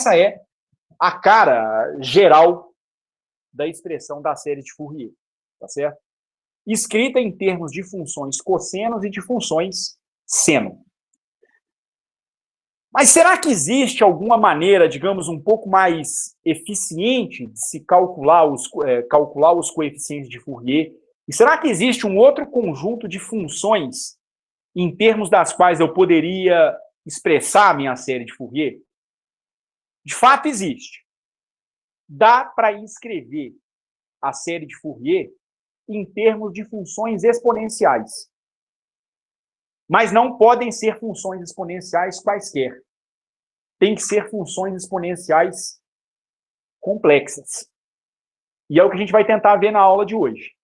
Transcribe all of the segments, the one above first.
essa é a cara geral da expressão da série de Fourier, tá certo? Escrita em termos de funções cossenos e de funções seno. Mas será que existe alguma maneira, digamos, um pouco mais eficiente de se calcular os coeficientes de Fourier? E será que existe um outro conjunto de funções em termos das quais eu poderia expressar a minha série de Fourier? De fato, existe. Dá para escrever a série de Fourier em termos de funções exponenciais. Mas não podem ser funções exponenciais quaisquer. Tem que ser funções exponenciais complexas. E é o que a gente vai tentar ver na aula de hoje.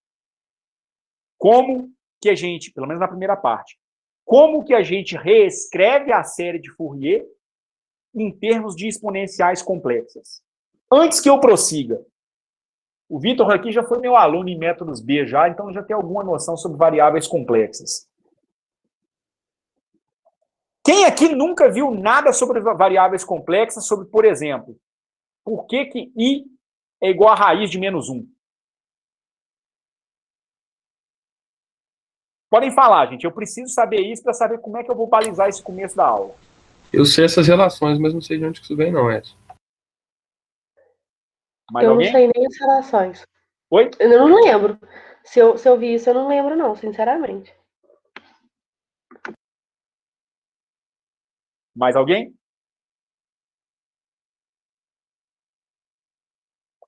Como que a gente, pelo menos na primeira parte, como que a gente reescreve a série de Fourier em termos de exponenciais complexas. Antes que eu prossiga, o Vitor aqui já foi meu aluno em métodos B já, então já tem alguma noção sobre variáveis complexas. Quem aqui nunca viu nada sobre variáveis complexas, sobre, por exemplo, por que I é igual a raiz de -1? Podem falar, gente. Eu preciso saber isso para saber como é que eu vou balizar esse começo da aula. Eu sei essas relações, mas não sei de onde que isso vem, não, Edson. Mais eu alguém? não sei nem as relações. Oi? Eu não lembro. Se eu vi isso, eu não lembro, não, sinceramente. Mais alguém?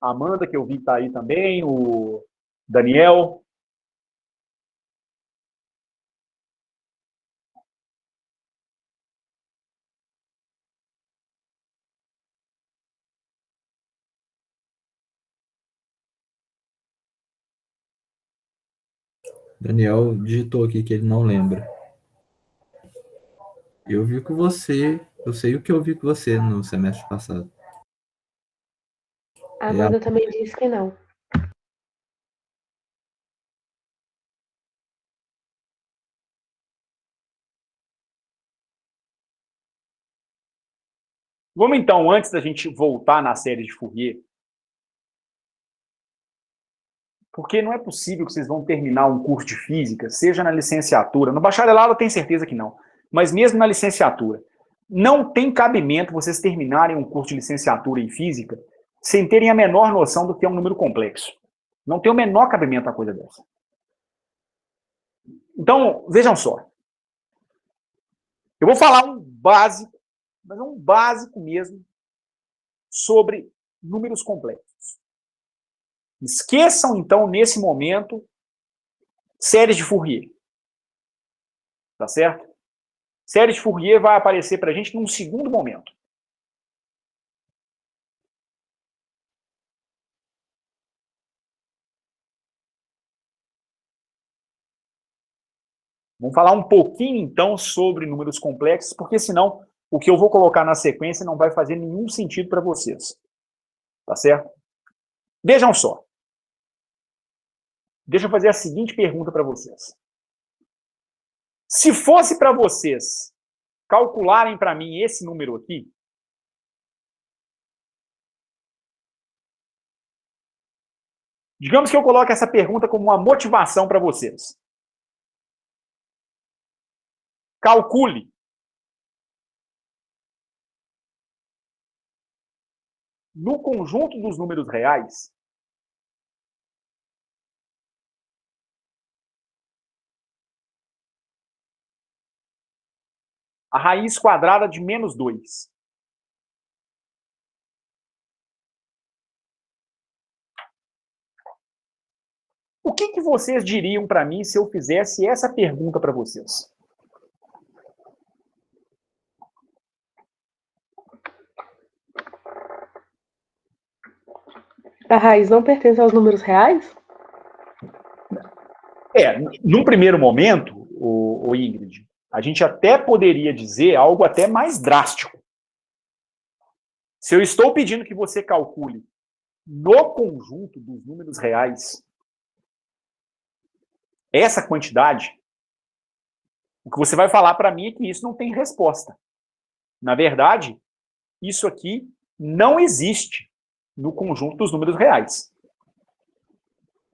A Amanda, que eu vi que está aí também, o Daniel. Daniel digitou aqui que ele não lembra. Eu vi com você, eu sei o que eu vi com você no semestre passado. A Amanda também disse que não. Vamos então, antes da gente voltar na série de Fourier, porque não é possível que vocês vão terminar um curso de física, seja na licenciatura, no bacharelado eu tenho certeza que não, mas mesmo na licenciatura, não tem cabimento vocês terminarem um curso de licenciatura em física sem terem a menor noção do que é um número complexo. Não tem o menor cabimento a coisa dessa. Então, vejam só. Eu vou falar um básico, mas é um básico mesmo, sobre números complexos. Esqueçam, então, nesse momento, séries de Fourier. Tá certo? Série de Fourier vai aparecer para a gente num segundo momento. Vamos falar um pouquinho, então, sobre números complexos, porque senão o que eu vou colocar na sequência não vai fazer nenhum sentido para vocês. Tá certo? Vejam só. Deixa eu fazer a seguinte pergunta para vocês. Se fosse para vocês calcularem para mim esse número aqui, digamos que eu coloque essa pergunta como uma motivação para vocês. Calcule no conjunto dos números reais a raiz quadrada de -2. O que vocês diriam para mim se eu fizesse essa pergunta para vocês? A raiz não pertence aos números reais? Num primeiro momento, o Ingrid, a gente até poderia dizer algo até mais drástico. Se eu estou pedindo que você calcule no conjunto dos números reais essa quantidade, o que você vai falar para mim é que isso não tem resposta. Na verdade, isso aqui não existe no conjunto dos números reais.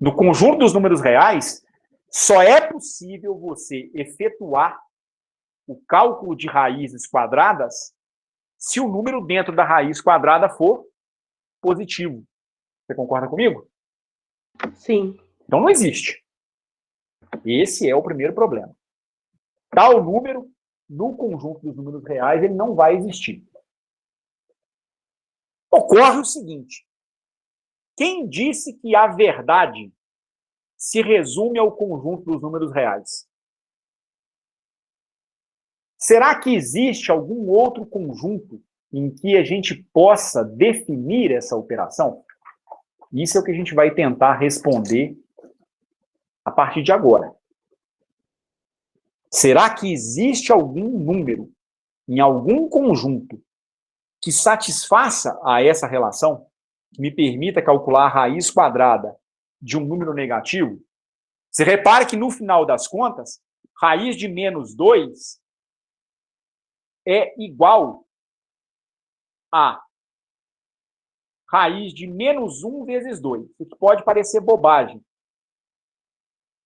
No conjunto dos números reais, só é possível você efetuar o cálculo de raízes quadradas se o número dentro da raiz quadrada for positivo. Você concorda comigo? Sim. Então não existe. Esse é o primeiro problema. Tal número, no conjunto dos números reais, ele não vai existir. Ocorre o seguinte: quem disse que a verdade se resume ao conjunto dos números reais? Será que existe algum outro conjunto em que a gente possa definir essa operação? Isso é o que a gente vai tentar responder a partir de agora. Será que existe algum número em algum conjunto que satisfaça a essa relação, que me permita calcular a raiz quadrada de um número negativo? Você repara que, no final das contas, raiz de menos 2 é igual a raiz de menos 1 vezes 2, o que pode parecer bobagem.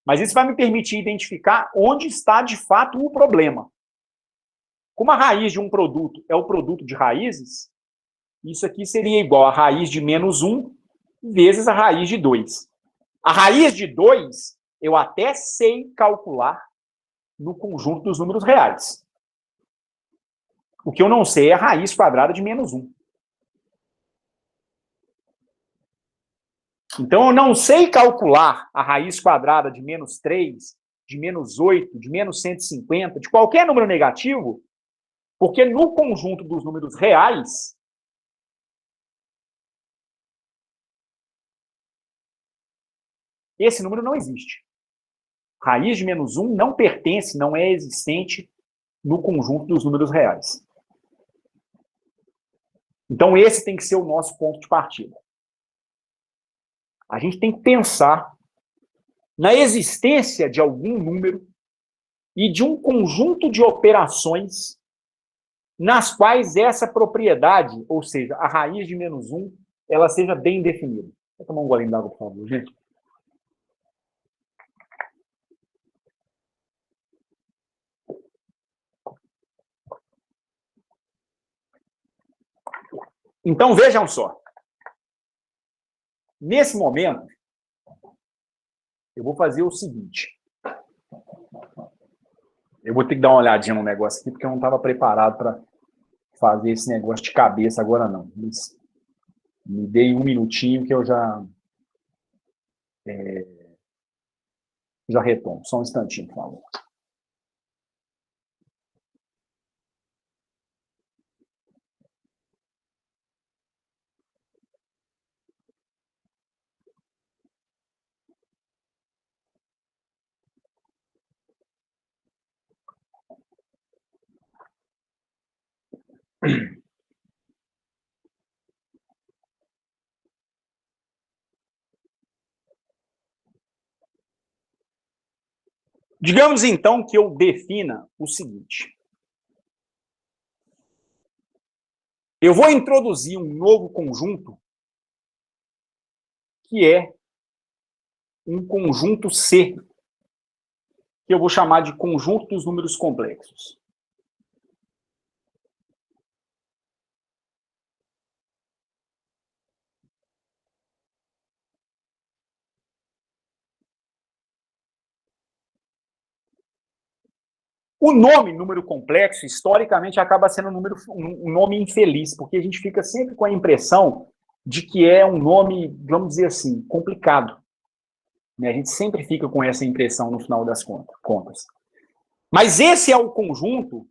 Mas isso vai me permitir identificar onde está, de fato, o problema. Como a raiz de um produto é o produto de raízes, isso aqui seria igual a raiz de menos 1 vezes a raiz de 2. A raiz de 2 eu até sei calcular no conjunto dos números reais. O que eu não sei é a raiz quadrada de menos 1. Então, eu não sei calcular a raiz quadrada de menos 3, de menos 8, de menos 150, de qualquer número negativo, porque no conjunto dos números reais, esse número não existe. Raiz de menos 1 não pertence, não é existente no conjunto dos números reais. Então, esse tem que ser o nosso ponto de partida. A gente tem que pensar na existência de algum número e de um conjunto de operações nas quais essa propriedade, ou seja, a raiz de menos 1, ela seja bem definida. Vou tomar um golinho d'água, por favor, gente. Então, vejam só. Nesse momento, eu vou fazer o seguinte. Eu vou ter que dar uma olhadinha no negócio aqui, porque eu não estava preparado para fazer esse negócio de cabeça agora, não. Mas me dei um minutinho que eu já retomo. Só um instantinho, por favor. Digamos, então, que eu defina o seguinte. Eu vou introduzir um novo conjunto, que é um conjunto C, que eu vou chamar de conjunto dos números complexos. O nome número complexo, historicamente, acaba sendo um nome infeliz, porque a gente fica sempre com a impressão de que é um nome, vamos dizer assim, complicado. A gente sempre fica com essa impressão no final das contas. Mas esse é o conjunto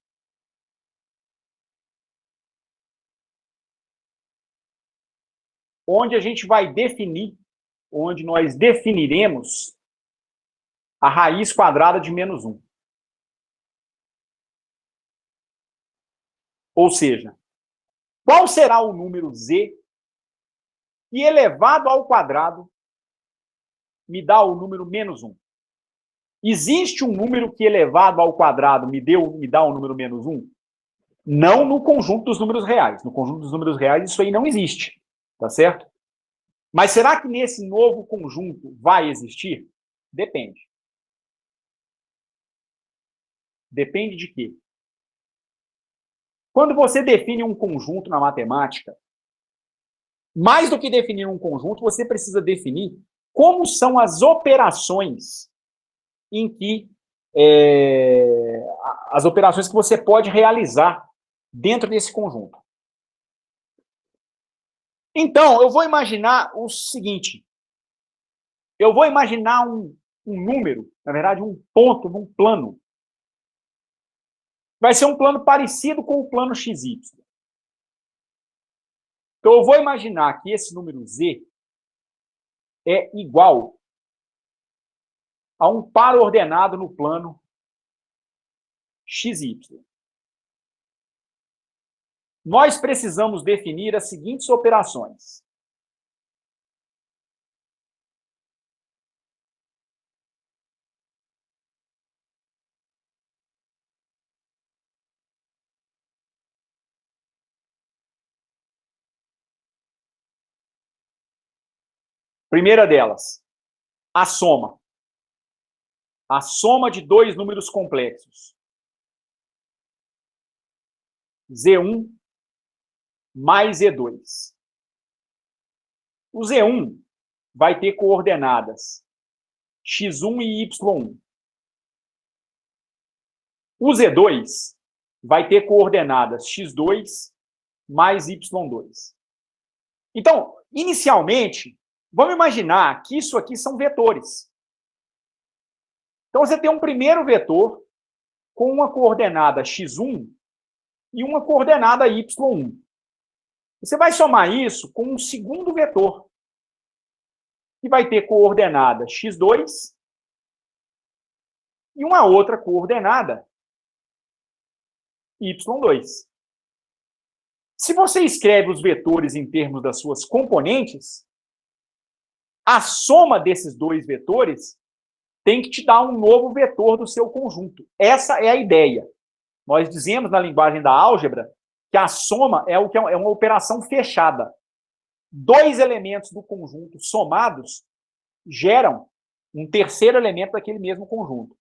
onde a gente vai definir, onde nós definiremos a raiz quadrada de menos 1. Ou seja, qual será o número z que elevado ao quadrado me dá o número menos 1? Existe um número que elevado ao quadrado me dá o número menos 1? Não no conjunto dos números reais. No conjunto dos números reais, isso aí não existe. Tá certo? Mas será que nesse novo conjunto vai existir? Depende. Depende de quê? Quando você define um conjunto na matemática, mais do que definir um conjunto, você precisa definir como são as operações em que as operações que você pode realizar dentro desse conjunto. Então, eu vou imaginar o seguinte. Eu vou imaginar um número, na verdade, um ponto num plano. Vai ser um plano parecido com o plano XY. Então, eu vou imaginar que esse número Z é igual a um par ordenado no plano XY. Nós precisamos definir as seguintes operações. Primeira delas, a soma. A soma de dois números complexos. Z1 mais Z2. O Z1 vai ter coordenadas x1 e y1. O Z2 vai ter coordenadas x2 mais y2. Então, inicialmente, vamos imaginar que isso aqui são vetores. Então, você tem um primeiro vetor com uma coordenada x1 e uma coordenada y1. Você vai somar isso com um segundo vetor, que vai ter coordenada x2 e uma outra coordenada y2. Se você escreve os vetores em termos das suas componentes, a soma desses dois vetores tem que te dar um novo vetor do seu conjunto. Essa é a ideia. Nós dizemos na linguagem da álgebra que a soma é uma operação fechada. Dois elementos do conjunto somados geram um terceiro elemento daquele mesmo conjunto.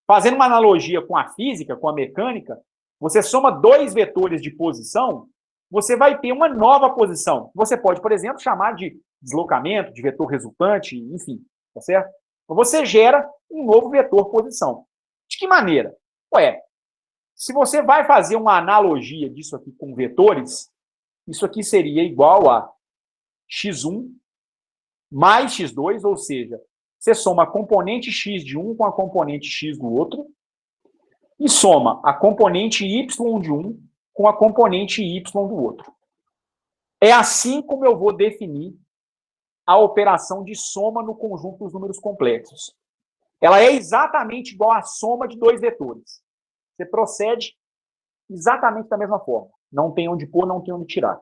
Fazendo uma analogia com a física, com a mecânica, você soma dois vetores de posição, você vai ter uma nova posição. Você pode, por exemplo, chamar de deslocamento, de vetor resultante, enfim, tá certo? Você gera um novo vetor posição. De que maneira? Ué, se você vai fazer uma analogia disso aqui com vetores, isso aqui seria igual a x1 mais x2, ou seja, você soma a componente x de um com a componente x do outro, e soma a componente y de um com a componente y do outro. É assim como eu vou definir a operação de soma no conjunto dos números complexos. Ela é exatamente igual à soma de dois vetores. Você procede exatamente da mesma forma. Não tem onde pôr, não tem onde tirar.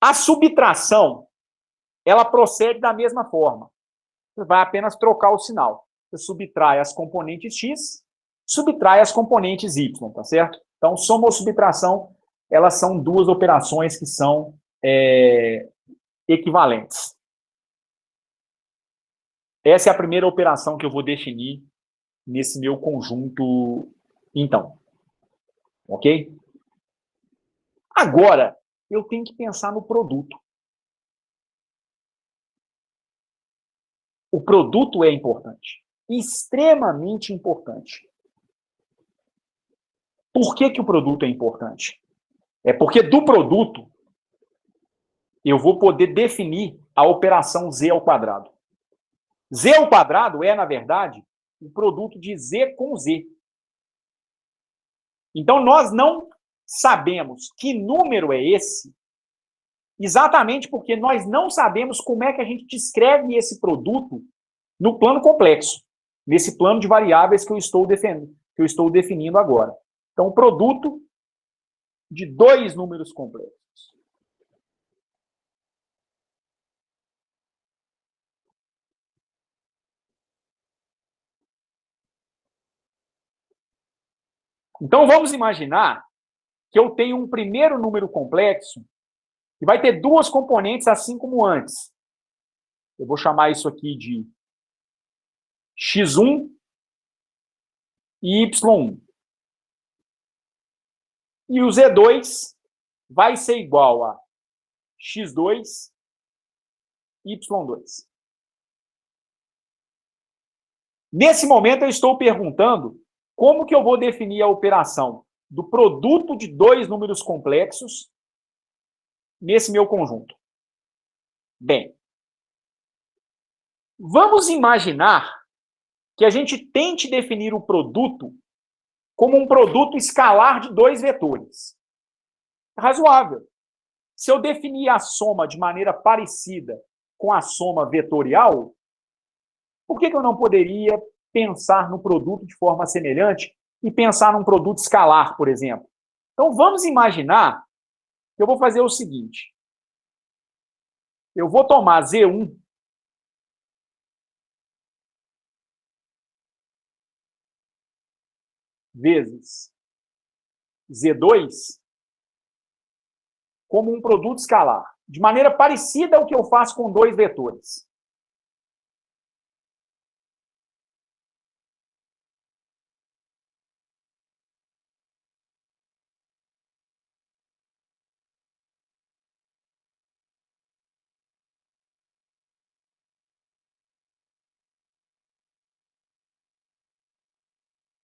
A subtração, ela procede da mesma forma. Você vai apenas trocar o sinal. Você subtrai as componentes x, subtrai as componentes y, tá certo? Então, soma ou subtração, elas são duas operações que são equivalentes. Essa é a primeira operação que eu vou definir nesse meu conjunto, então. Ok? Agora, eu tenho que pensar no produto. O produto é importante. Extremamente importante. Por que o produto é importante? É porque do produto eu vou poder definir a operação z ao quadrado. Z ao quadrado é, na verdade, o produto de z com z. Então, nós não sabemos que número é esse, exatamente porque nós não sabemos como é que a gente descreve esse produto no plano complexo, nesse plano de variáveis que eu estou definindo agora. Então, o produto de dois números complexos. Então, vamos imaginar que eu tenho um primeiro número complexo que vai ter duas componentes, assim como antes. Eu vou chamar isso aqui de x1 e y1. E o Z2 vai ser igual a x2 e y2. Nesse momento, eu estou perguntando como que eu vou definir a operação do produto de dois números complexos nesse meu conjunto. Bem, vamos imaginar que a gente tente definir o produto como um produto escalar de dois vetores. Razoável. Se eu definir a soma de maneira parecida com a soma vetorial, por que eu não poderia pensar no produto de forma semelhante e pensar num produto escalar, por exemplo? Então, vamos imaginar que eu vou fazer o seguinte. Eu vou tomar Z1 vezes Z2 como um produto escalar, de maneira parecida ao que eu faço com dois vetores.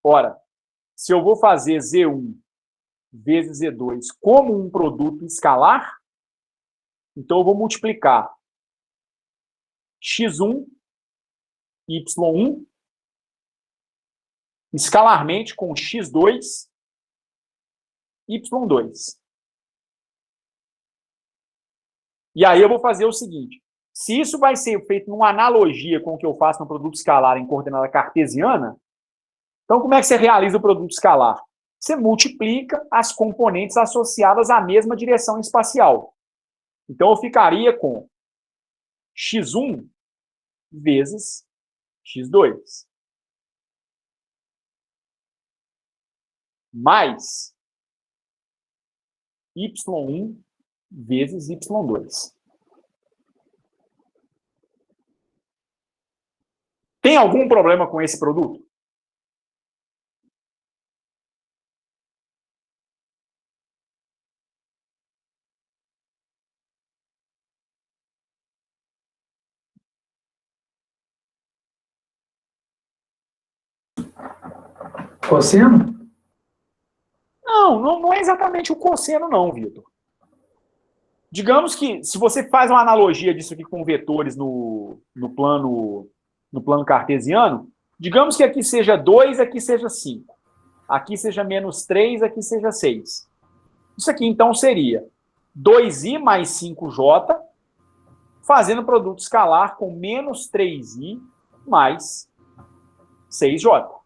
Ora, se eu vou fazer Z1 vezes Z2 como um produto escalar, então eu vou multiplicar x1, y1, escalarmente com x2, y2. E aí eu vou fazer o seguinte, se isso vai ser feito numa analogia com o que eu faço no produto escalar em coordenada cartesiana, então como é que você realiza o produto escalar? Você multiplica as componentes associadas à mesma direção espacial. Então, eu ficaria com x1 vezes x2. Mais y1 vezes y2. Tem algum problema com esse produto? Cosseno? Não é exatamente o cosseno, não, Vitor. Digamos que, se você faz uma analogia disso aqui com vetores no plano cartesiano, digamos que aqui seja 2, aqui seja 5. Aqui seja menos 3, aqui seja 6. Isso aqui, então, seria 2i mais 5j, fazendo produto escalar com menos 3i mais 6j.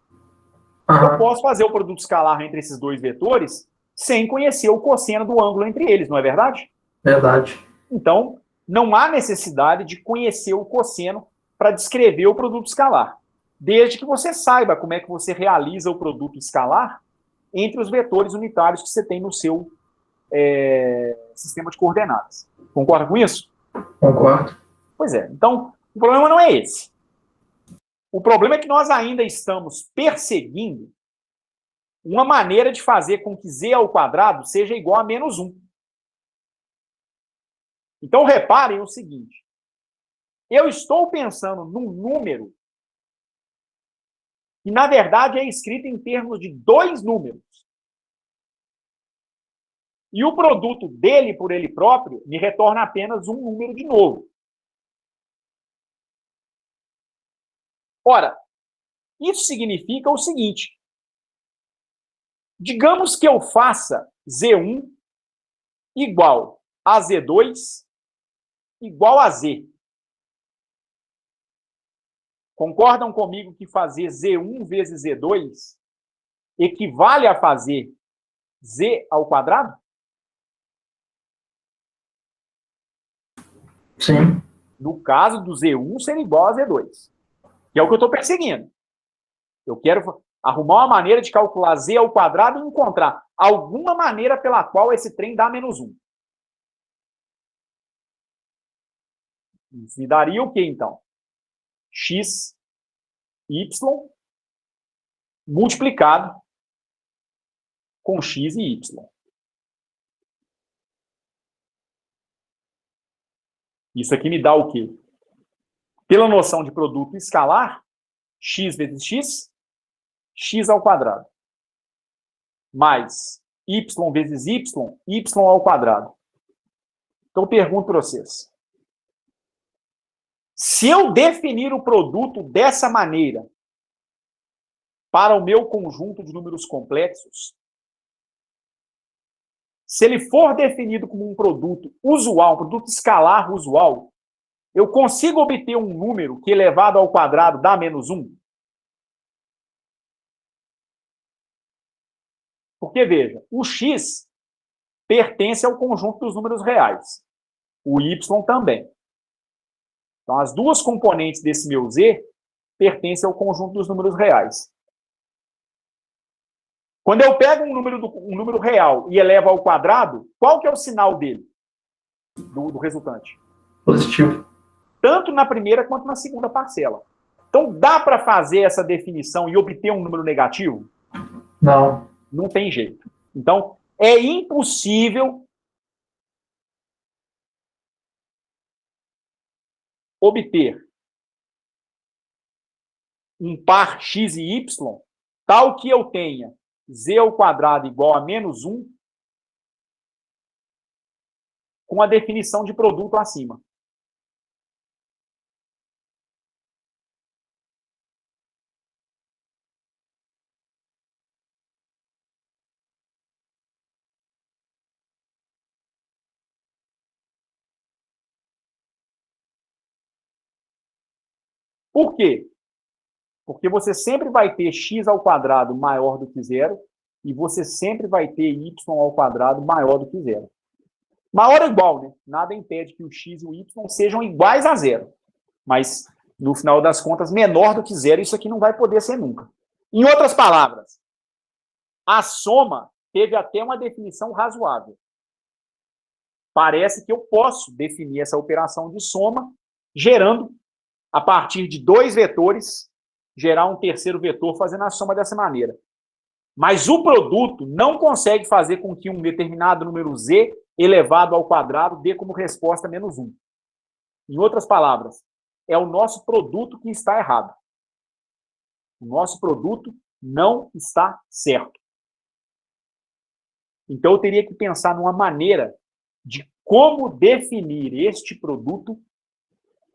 Eu posso fazer o produto escalar entre esses dois vetores sem conhecer o cosseno do ângulo entre eles, não é verdade? Verdade. Então, não há necessidade de conhecer o cosseno para descrever o produto escalar, desde que você saiba como é que você realiza o produto escalar entre os vetores unitários que você tem no seu sistema de coordenadas. Concorda com isso? Concordo. Pois é. Então, o problema não é esse. O problema é que nós ainda estamos perseguindo uma maneira de fazer com que z ao quadrado seja igual a menos 1. Então, reparem o seguinte. Eu estou pensando num número que, na verdade, é escrito em termos de dois números. E o produto dele por ele próprio me retorna apenas um número de novo. Ora, isso significa o seguinte. Digamos que eu faça Z1 igual a Z2 igual a Z. Concordam comigo que fazer Z1 vezes Z2 equivale a fazer Z ao quadrado? Sim. No caso do Z1 ser igual a Z2. Que é o que eu estou perseguindo. Eu quero... Arrumar uma maneira de calcular z ao quadrado e encontrar alguma maneira pela qual esse trem dá menos 1. Isso me daria o quê, então? X, y, multiplicado com x e y. Isso aqui me dá o quê? Pela noção de produto escalar, x vezes x, x ao quadrado. Mais y vezes y, y ao quadrado. Então, eu pergunto para vocês. Se eu definir o produto dessa maneira para o meu conjunto de números complexos, se ele for definido como um produto usual, um produto escalar usual, eu consigo obter um número que elevado ao quadrado dá menos 1? Porque, veja, o x pertence ao conjunto dos números reais. O y também. Então, as duas componentes desse meu z pertencem ao conjunto dos números reais. Quando eu pego um número real e elevo ao quadrado, qual que é o sinal dele, do resultante? Positivo. Tanto na primeira quanto na segunda parcela. Então, dá para fazer essa definição e obter um número negativo? Não. Não tem jeito. Então, é impossível obter um par x e y tal que eu tenha z ao quadrado igual a menos 1 com a definição de produto acima. Por quê? Porque você sempre vai ter x ao quadrado maior do que zero e você sempre vai ter y ao quadrado maior do que zero. Maior ou igual, né? Nada impede que o x e o y sejam iguais a zero. Mas, no final das contas, menor do que zero, isso aqui não vai poder ser nunca. Em outras palavras, a soma teve até uma definição razoável. Parece que eu posso definir essa operação de soma gerando, a partir de dois vetores, gerar um terceiro vetor fazendo a soma dessa maneira. Mas o produto não consegue fazer com que um determinado número z elevado ao quadrado dê como resposta menos 1. Em outras palavras, é o nosso produto que está errado. O nosso produto não está certo. Então, eu teria que pensar numa maneira de como definir este produto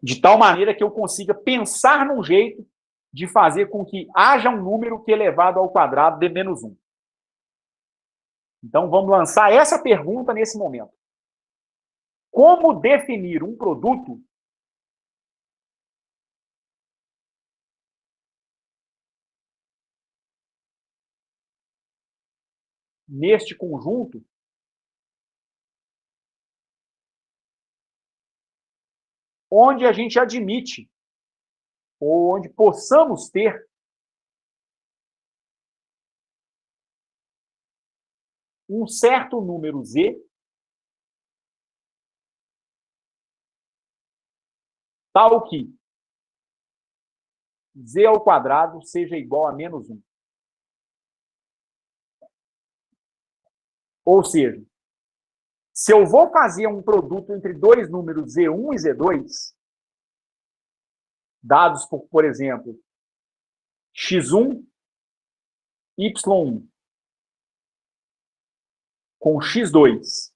de tal maneira que eu consiga pensar num jeito de fazer com que haja um número que elevado ao quadrado dê menos 1. Então, vamos lançar essa pergunta nesse momento. Como definir um produto neste conjunto onde a gente admite, ou onde possamos ter um certo número z tal que z ao quadrado seja igual a menos 1. Ou seja, se eu vou fazer um produto entre dois números z1 e z2, dados por exemplo, x1, y1, com x2,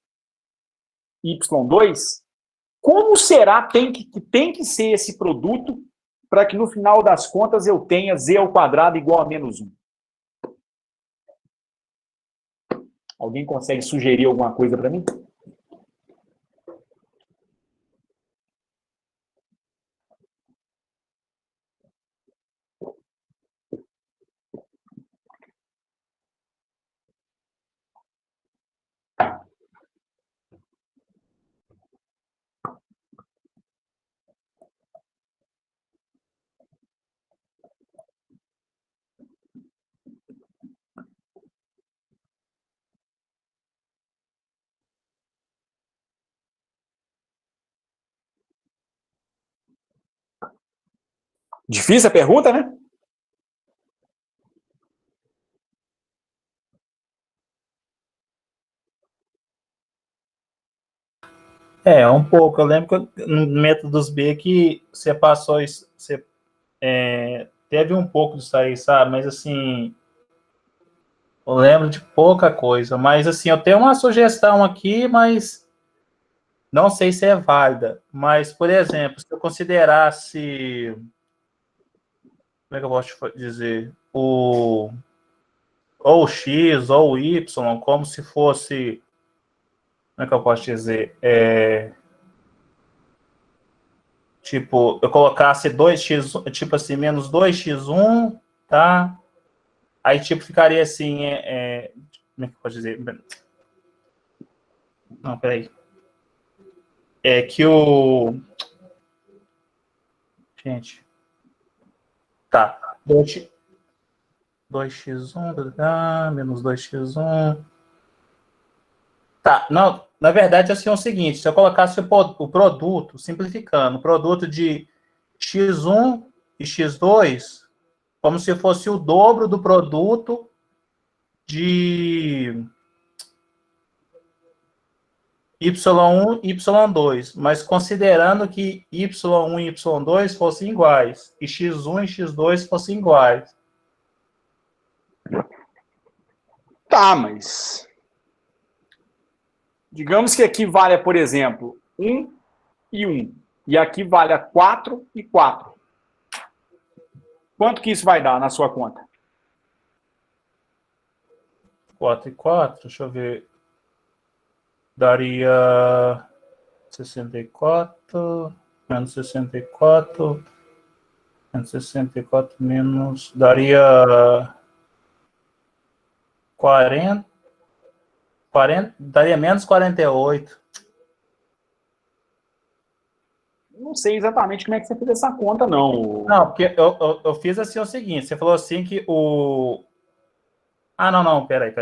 y2, como será tem que ser esse produto para que no final das contas eu tenha z ao quadrado igual a menos 1? Alguém consegue sugerir alguma coisa para mim? Difícil a pergunta, né? Um pouco. Eu lembro que no Métodos B que você passou isso, você teve um pouco disso aí, sabe? Mas assim, eu lembro de pouca coisa. Mas assim, eu tenho uma sugestão aqui, mas não sei se é válida. Mas, por exemplo, se eu considerasse, como é que eu posso dizer? Ou o X ou o Y, como se fosse, como é que eu posso dizer? Tipo, eu colocasse 2x, tipo assim, menos 2x1, tá? Aí, tipo, ficaria assim, como é que pode dizer? Não, peraí. É que o... Gente. Tá. 2x1, menos 2x1. Tá, não, na verdade, assim, é o seguinte, se eu colocasse o produto, simplificando, o produto de x1 e x2, como se fosse o dobro do produto de y1 e y2, mas considerando que y1 e y2 fossem iguais, e x1 e x2 fossem iguais. Tá, mas... Digamos que aqui valha, por exemplo, 1 e 1. E aqui valha 4 e 4. Quanto que isso vai dar na sua conta? 4 e 4, deixa eu ver. Daria 64, menos 64, menos 64, menos... Daria 40, daria menos 48. Não sei exatamente como é que você fez essa conta, não. Não, porque eu fiz assim o seguinte, você falou assim que o... Ah, não, peraí.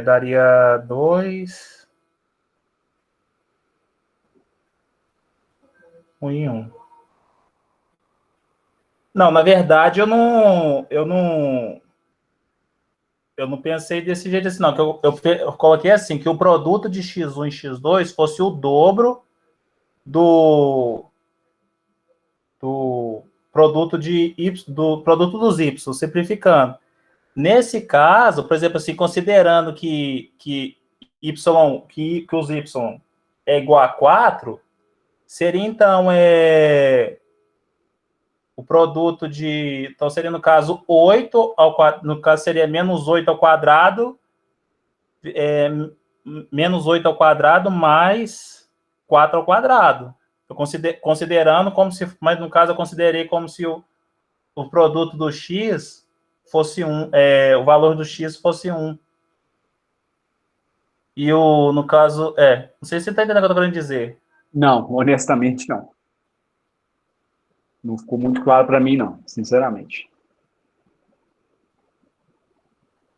Daria 2... 1 em 1. Não, na verdade, eu não pensei desse jeito assim, não. Eu coloquei assim, que o produto de x1 e x2 fosse o dobro do produto do produto dos y, simplificando. Nesse caso, por exemplo, assim, considerando que os y é igual a 4, seria então o produto de... Então, seria, no caso, 8 ao quadrado, no caso, seria menos 8 ao quadrado, menos 8 ao quadrado mais 4 ao quadrado. Eu considerando como se... Mas, no caso, eu considerei como se o produto do x fosse 1, o valor do x fosse 1. E no caso, não sei se você está entendendo o que eu estou querendo dizer. Não, honestamente, não. Não ficou muito claro para mim, não, sinceramente.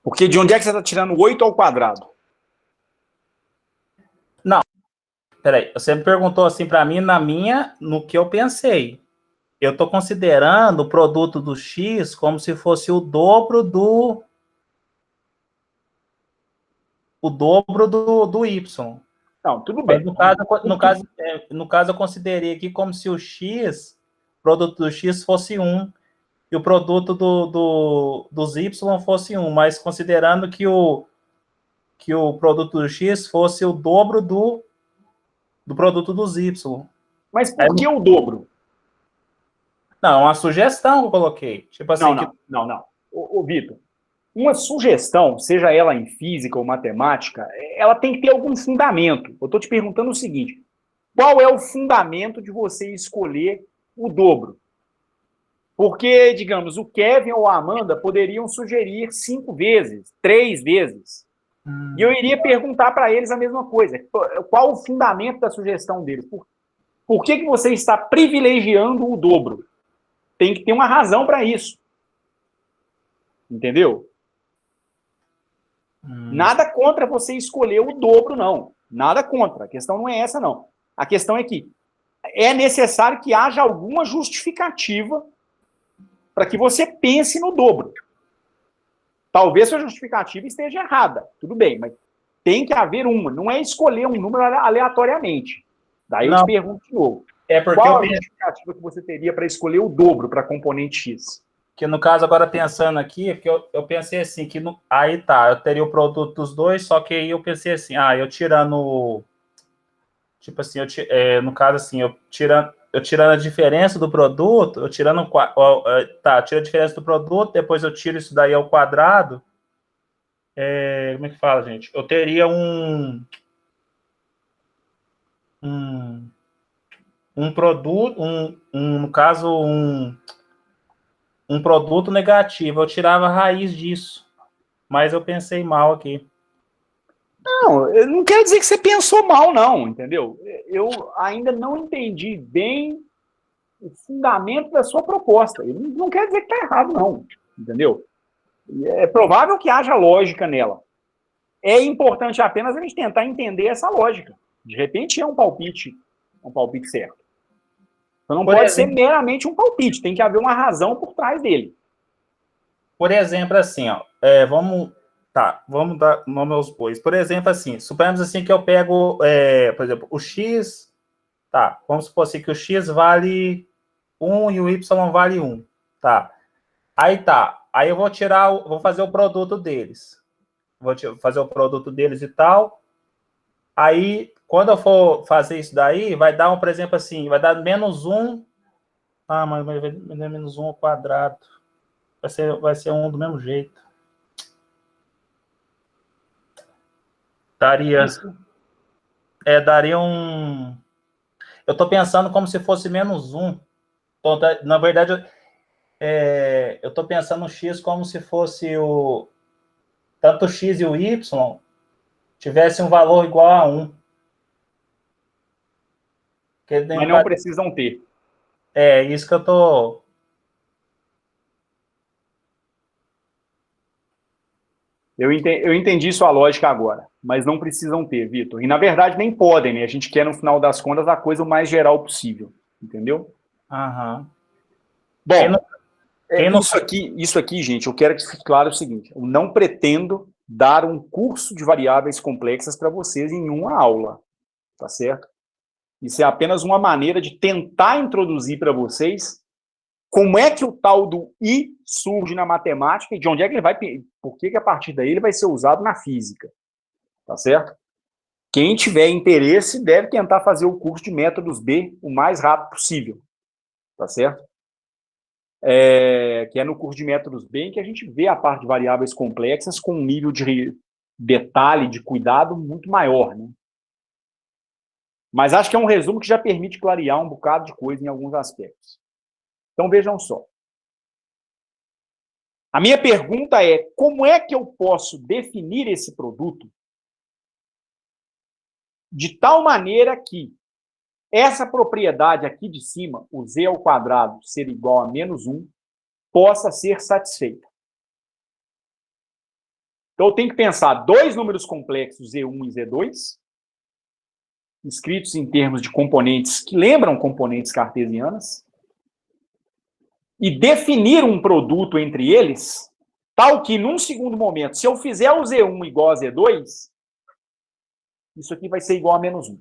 Porque de onde é que você está tirando 8 ao quadrado? Não, peraí, você me perguntou assim para mim, no que eu pensei. Eu estou considerando o produto do x como se fosse o dobro do y. Não, tudo bem. Mas no caso, eu considerei aqui como se o x, o produto do x fosse 1, e o produto dos y fosse 1, mas considerando que o produto do x fosse o dobro do produto dos y. Mas por que o dobro? Não, é uma sugestão que eu coloquei. Tipo assim, não. Ô, Vitor, uma sugestão, seja ela em física ou matemática, ela tem que ter algum fundamento. Eu estou te perguntando o seguinte: qual é o fundamento de você escolher o dobro? Porque, digamos, o Kevin ou a Amanda poderiam sugerir 5 vezes, 3 vezes. E eu iria perguntar para eles a mesma coisa. Qual o fundamento da sugestão deles? Por que você está privilegiando o dobro? Tem que ter uma razão para isso. Entendeu? Nada contra você escolher o dobro, não. Nada contra. A questão não é essa, não. A questão é que é necessário que haja alguma justificativa para que você pense no dobro. Talvez sua justificativa esteja errada, tudo bem, mas tem que haver uma, não é escolher um número aleatoriamente. Daí eu te pergunto de novo. É porque qual a justificativa que você teria para escolher o dobro para componente X? Que no caso, agora pensando aqui, porque eu pensei assim, que aí tá, eu teria o produto dos dois, só que aí eu pensei assim, eu tirando, tipo assim, no caso assim, eu tirando a diferença do produto, eu tirando, tira a diferença do produto, depois eu tiro isso daí ao quadrado, como é que fala, gente? Eu teria um produto, no caso, um produto negativo, eu tirava a raiz disso, mas eu pensei mal aqui. Não, eu não quero dizer que você pensou mal, não, entendeu? Eu ainda não entendi bem o fundamento da sua proposta. Eu não quero dizer que está errado, não, entendeu? É provável que haja lógica nela. É importante apenas a gente tentar entender essa lógica. De repente é um palpite certo. Então não pode ser meramente um palpite, tem que haver uma razão por trás dele. Por exemplo, assim, ó, vamos dar nome aos bois. Por exemplo, assim, suponhamos assim que eu pego, por exemplo, o X, tá, vamos supor assim que o X vale 1 e o Y vale 1, tá. Aí eu vou fazer o produto deles. Vou fazer o produto deles e tal. Aí, quando eu for fazer isso daí, vai dar por exemplo, assim, vai dar -1. Mas vai dar -1 ao quadrado. Vai ser 1 do mesmo jeito. Daria um... Eu estou pensando como se fosse -1. Na verdade, eu estou pensando no X como se fosse tanto o X e o Y tivessem um valor igual a 1. Mas não precisam ter. É isso que eu estou... Eu entendi sua lógica agora, mas não precisam ter, Vitor. E, na verdade, nem podem, né? A gente quer, no final das contas, a coisa o mais geral possível. Entendeu? Aham. Bom, isso aqui, gente, eu quero que fique claro o seguinte. Eu não pretendo dar um curso de variáveis complexas para vocês em uma aula. Tá certo? Isso é apenas uma maneira de tentar introduzir para vocês como é que o tal do I surge na matemática e de onde é que ele vai, por que a partir daí ele vai ser usado na física, tá certo? Quem tiver interesse deve tentar fazer o curso de métodos B o mais rápido possível, tá certo? Que é no curso de métodos B em que a gente vê a parte de variáveis complexas com um nível de detalhe, de cuidado muito maior, né? Mas acho que é um resumo que já permite clarear um bocado de coisa em alguns aspectos. Então, vejam só. A minha pergunta é, como é que eu posso definir esse produto de tal maneira que essa propriedade aqui de cima, o z ao quadrado ser igual a -1, possa ser satisfeita? Então, eu tenho que pensar dois números complexos, z1 e z2, escritos em termos de componentes que lembram componentes cartesianas, e definir um produto entre eles, tal que, num segundo momento, se eu fizer o Z1 igual a Z2, isso aqui vai ser igual a -1.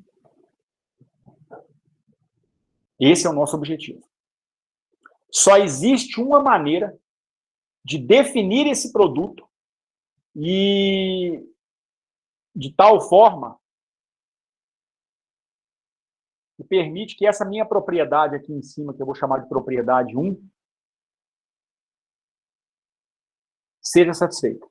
Esse é o nosso objetivo. Só existe uma maneira de definir esse produto e de tal forma que permite que essa minha propriedade aqui em cima, que eu vou chamar de propriedade 1, seja satisfeita.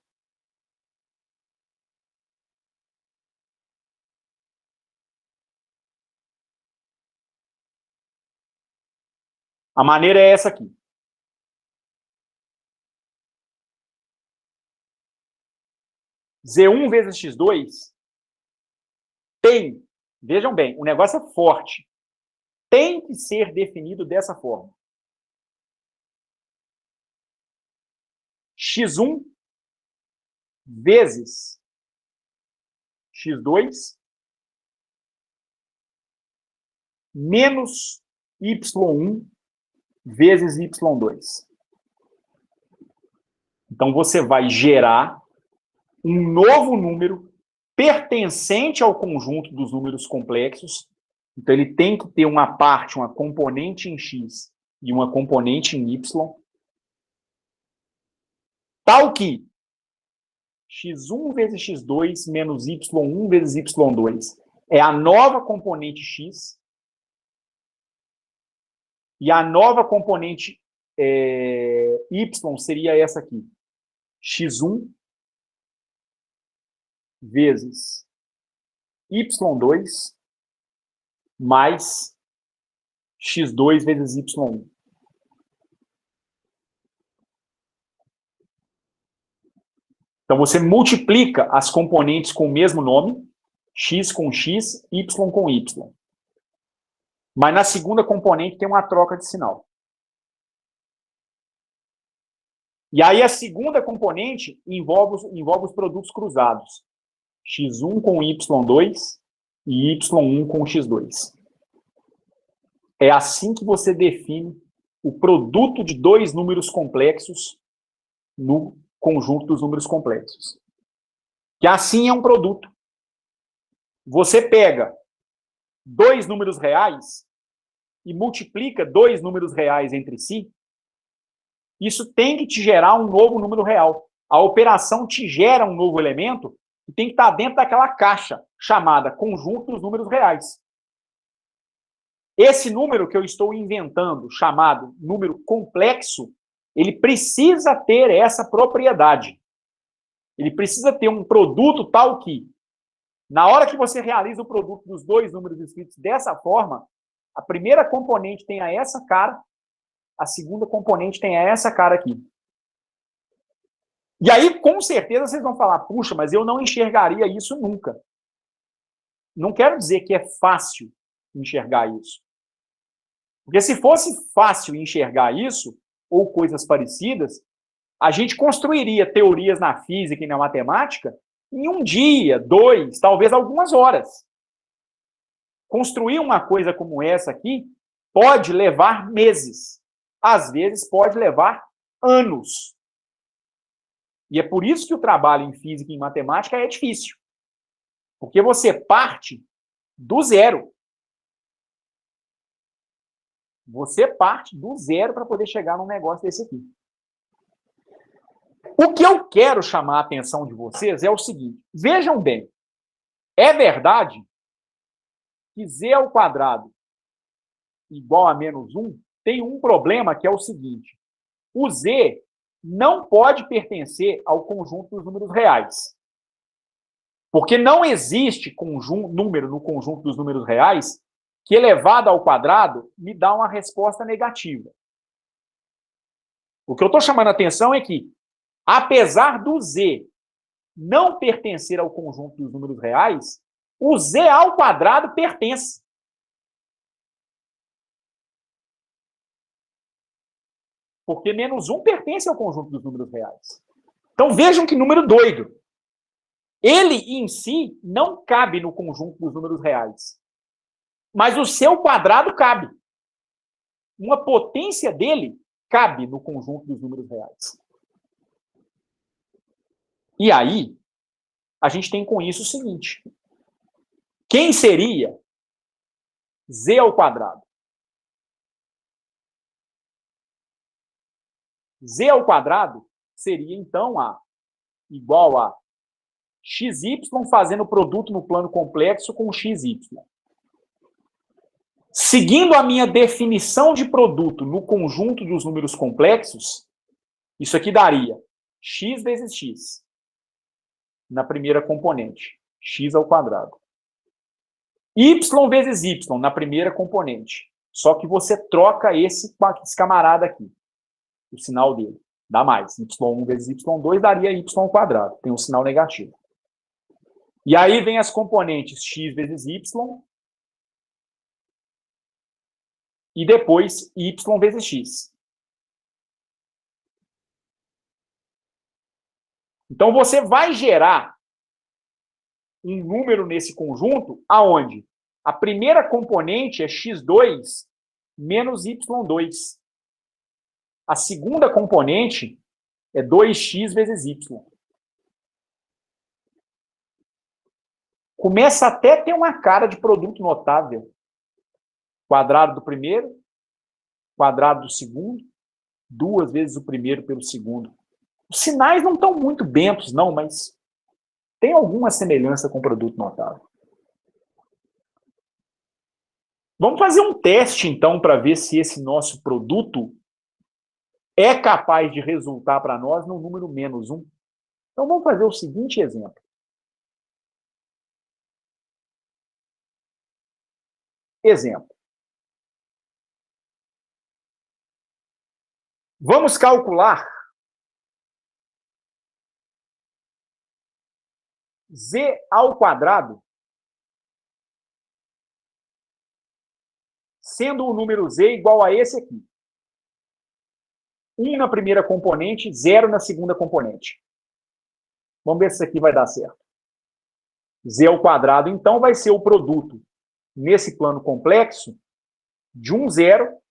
A maneira é essa aqui. Z1 vezes X2 tem, vejam bem, o negócio é forte, tem que ser definido dessa forma. X1 vezes X2 menos y1 vezes y2. Então, você vai gerar um novo número pertencente ao conjunto dos números complexos. Então, ele tem que ter uma parte, uma componente em x e uma componente em y, tal que x1 vezes x2 menos y1 vezes y2 é a nova componente x, e a nova componente y seria essa aqui, x1 vezes y2 mais x2 vezes y1. Então, você multiplica as componentes com o mesmo nome, x com x, y com y. Mas na segunda componente tem uma troca de sinal. E aí a segunda componente envolve os produtos cruzados. x1 com y2 e y1 com x2. É assim que você define o produto de dois números complexos no conjunto dos números complexos. Que assim é um produto. Você pega dois números reais e multiplica dois números reais entre si, isso tem que te gerar um novo número real. A operação te gera um novo elemento que tem que estar dentro daquela caixa chamada conjunto dos números reais. Esse número que eu estou inventando, chamado número complexo, ele precisa ter essa propriedade. Ele precisa ter um produto tal que, na hora que você realiza o produto dos dois números escritos dessa forma, a primeira componente tenha essa cara, a segunda componente tenha essa cara aqui. E aí, com certeza, vocês vão falar, puxa, mas eu não enxergaria isso nunca. Não quero dizer que é fácil enxergar isso. Porque se fosse fácil enxergar isso, ou coisas parecidas, a gente construiria teorias na física e na matemática em um dia, 2, talvez algumas horas. Construir uma coisa como essa aqui pode levar meses. Às vezes pode levar anos. E é por isso que o trabalho em física e em matemática é difícil. Porque você parte do zero. Você parte do zero para poder chegar num negócio desse aqui. O que eu quero chamar a atenção de vocês é o seguinte. Vejam bem. É verdade que z ao quadrado igual a menos 1 tem um problema que é o seguinte. O z não pode pertencer ao conjunto dos números reais. Porque não existe número no conjunto dos números reais que elevado ao quadrado me dá uma resposta negativa. O que eu estou chamando a atenção é que, apesar do z não pertencer ao conjunto dos números reais, o z ao quadrado pertence. Porque menos 1 pertence ao conjunto dos números reais. Então vejam que número doido. Ele em si não cabe no conjunto dos números reais. Mas o seu quadrado cabe. Uma potência dele cabe no conjunto dos números reais. E aí, a gente tem com isso o seguinte. Quem seria z ao quadrado? Z ao quadrado seria, então, igual a xy fazendo o produto no plano complexo com xy. Seguindo a minha definição de produto no conjunto dos números complexos, isso aqui daria x vezes x na primeira componente, x ao quadrado. Y vezes y na primeira componente. Só que você troca esse camarada aqui, o sinal dele. Dá mais. Y1 vezes y2 daria y ao quadrado. Tem um sinal negativo. E aí vem as componentes x vezes y e depois y vezes x. Então, você vai gerar um número nesse conjunto aonde A primeira componente é x2 menos y2. A segunda componente é 2x vezes y. Começa até a ter uma cara de produto notável. Quadrado do primeiro, quadrado do segundo, 2 vezes o primeiro pelo segundo. Os sinais não estão muito bentos, não, mas tem alguma semelhança com o produto notável. Vamos fazer um teste, então, para ver se esse nosso produto é capaz de resultar para nós no número menos 1. Então, vamos fazer o seguinte exemplo. Exemplo. Vamos calcular z ao quadrado, sendo o número z igual a esse aqui. 1 na primeira componente, 0 na segunda componente. Vamos ver se isso aqui vai dar certo. Z ao quadrado, então, vai ser o produto, nesse plano complexo, de um 0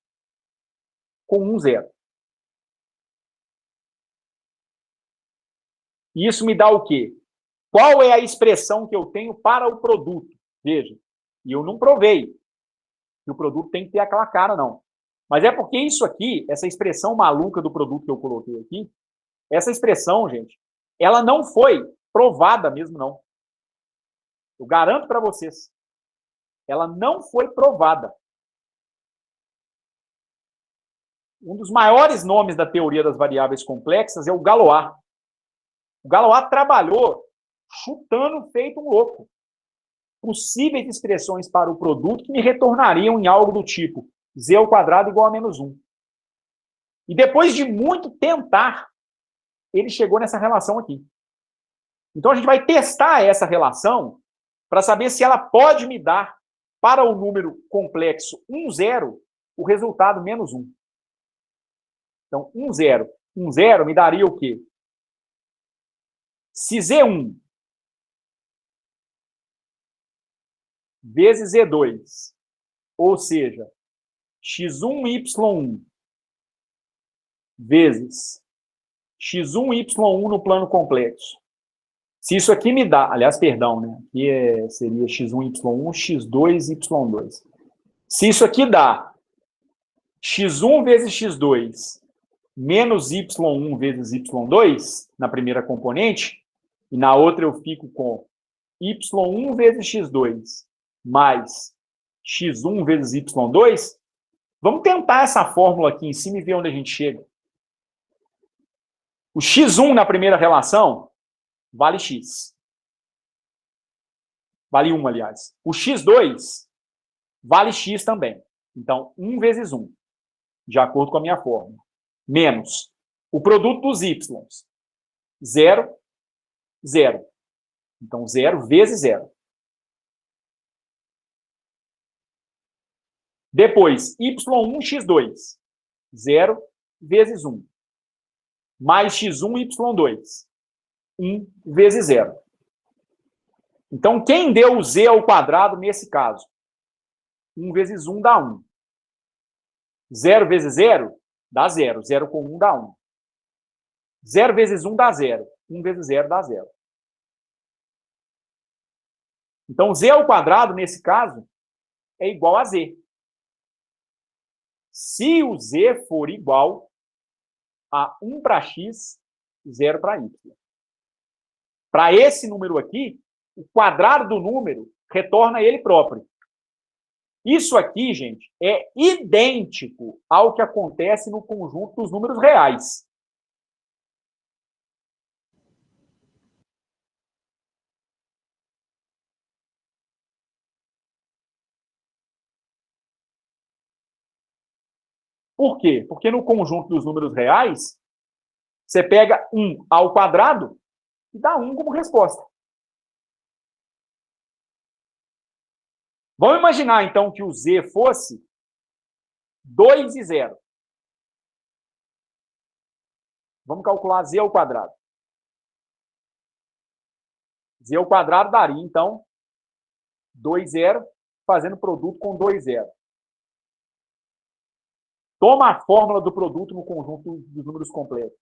com um 0. E isso me dá o quê? Qual é a expressão que eu tenho para o produto? Veja, e eu não provei que o produto tem que ter aquela cara, não. Mas é porque isso aqui, essa expressão maluca do produto que eu coloquei aqui, essa expressão, gente, ela não foi provada mesmo, não. Eu garanto para vocês. Ela não foi provada. Um dos maiores nomes da teoria das variáveis complexas é o Galois. O Galois trabalhou chutando feito um louco. Possíveis expressões para o produto que me retornariam em algo do tipo z ao quadrado igual a menos 1. E depois de muito tentar, ele chegou nessa relação aqui. Então a gente vai testar essa relação para saber se ela pode me dar, para o número complexo 1, 0, o resultado menos 1. Então, 1, 0. 1, 0 me daria o quê? Se Z1 vezes Z2, ou seja, x1, y1 vezes x1, y1 no plano complexo. Se isso aqui me dá, aliás, perdão, né? Aqui seria x1, y1, x2, y2. Se isso aqui dá x1 vezes x2 menos y1 vezes y2 na primeira componente, e na outra eu fico com y1 vezes x2 mais x1 vezes y2, vamos tentar essa fórmula aqui em cima e ver onde a gente chega. O x1 na primeira relação vale x. Vale 1, aliás. O x2 vale x também. Então, 1 vezes 1, de acordo com a minha fórmula. Menos o produto dos y. 0, 0. Então, 0 vezes 0. Depois, y1, x2. 0 vezes 1. Mais x1, y2. 1 vezes 0. Então, quem deu o z ao quadrado nesse caso? 1 vezes 1 dá 1. 0 vezes 0 dá 0. 0 com 1 dá 1. 0 vezes 1 dá 0. 1 vezes 0 dá 0. Então, z ao quadrado, nesse caso, é igual a z. Se o z for igual a 1 para x, 0 para y. Para esse número aqui, o quadrado do número retorna ele próprio. Isso aqui, gente, é idêntico ao que acontece no conjunto dos números reais. Por quê? Porque no conjunto dos números reais, você pega 1 ao quadrado e dá 1 como resposta. Vamos imaginar, então, que o z fosse 2 e 0. Vamos calcular z ao quadrado. Z ao quadrado daria, então, 2, 0 fazendo produto com 2 zeros. Toma a fórmula do produto no conjunto dos números completos.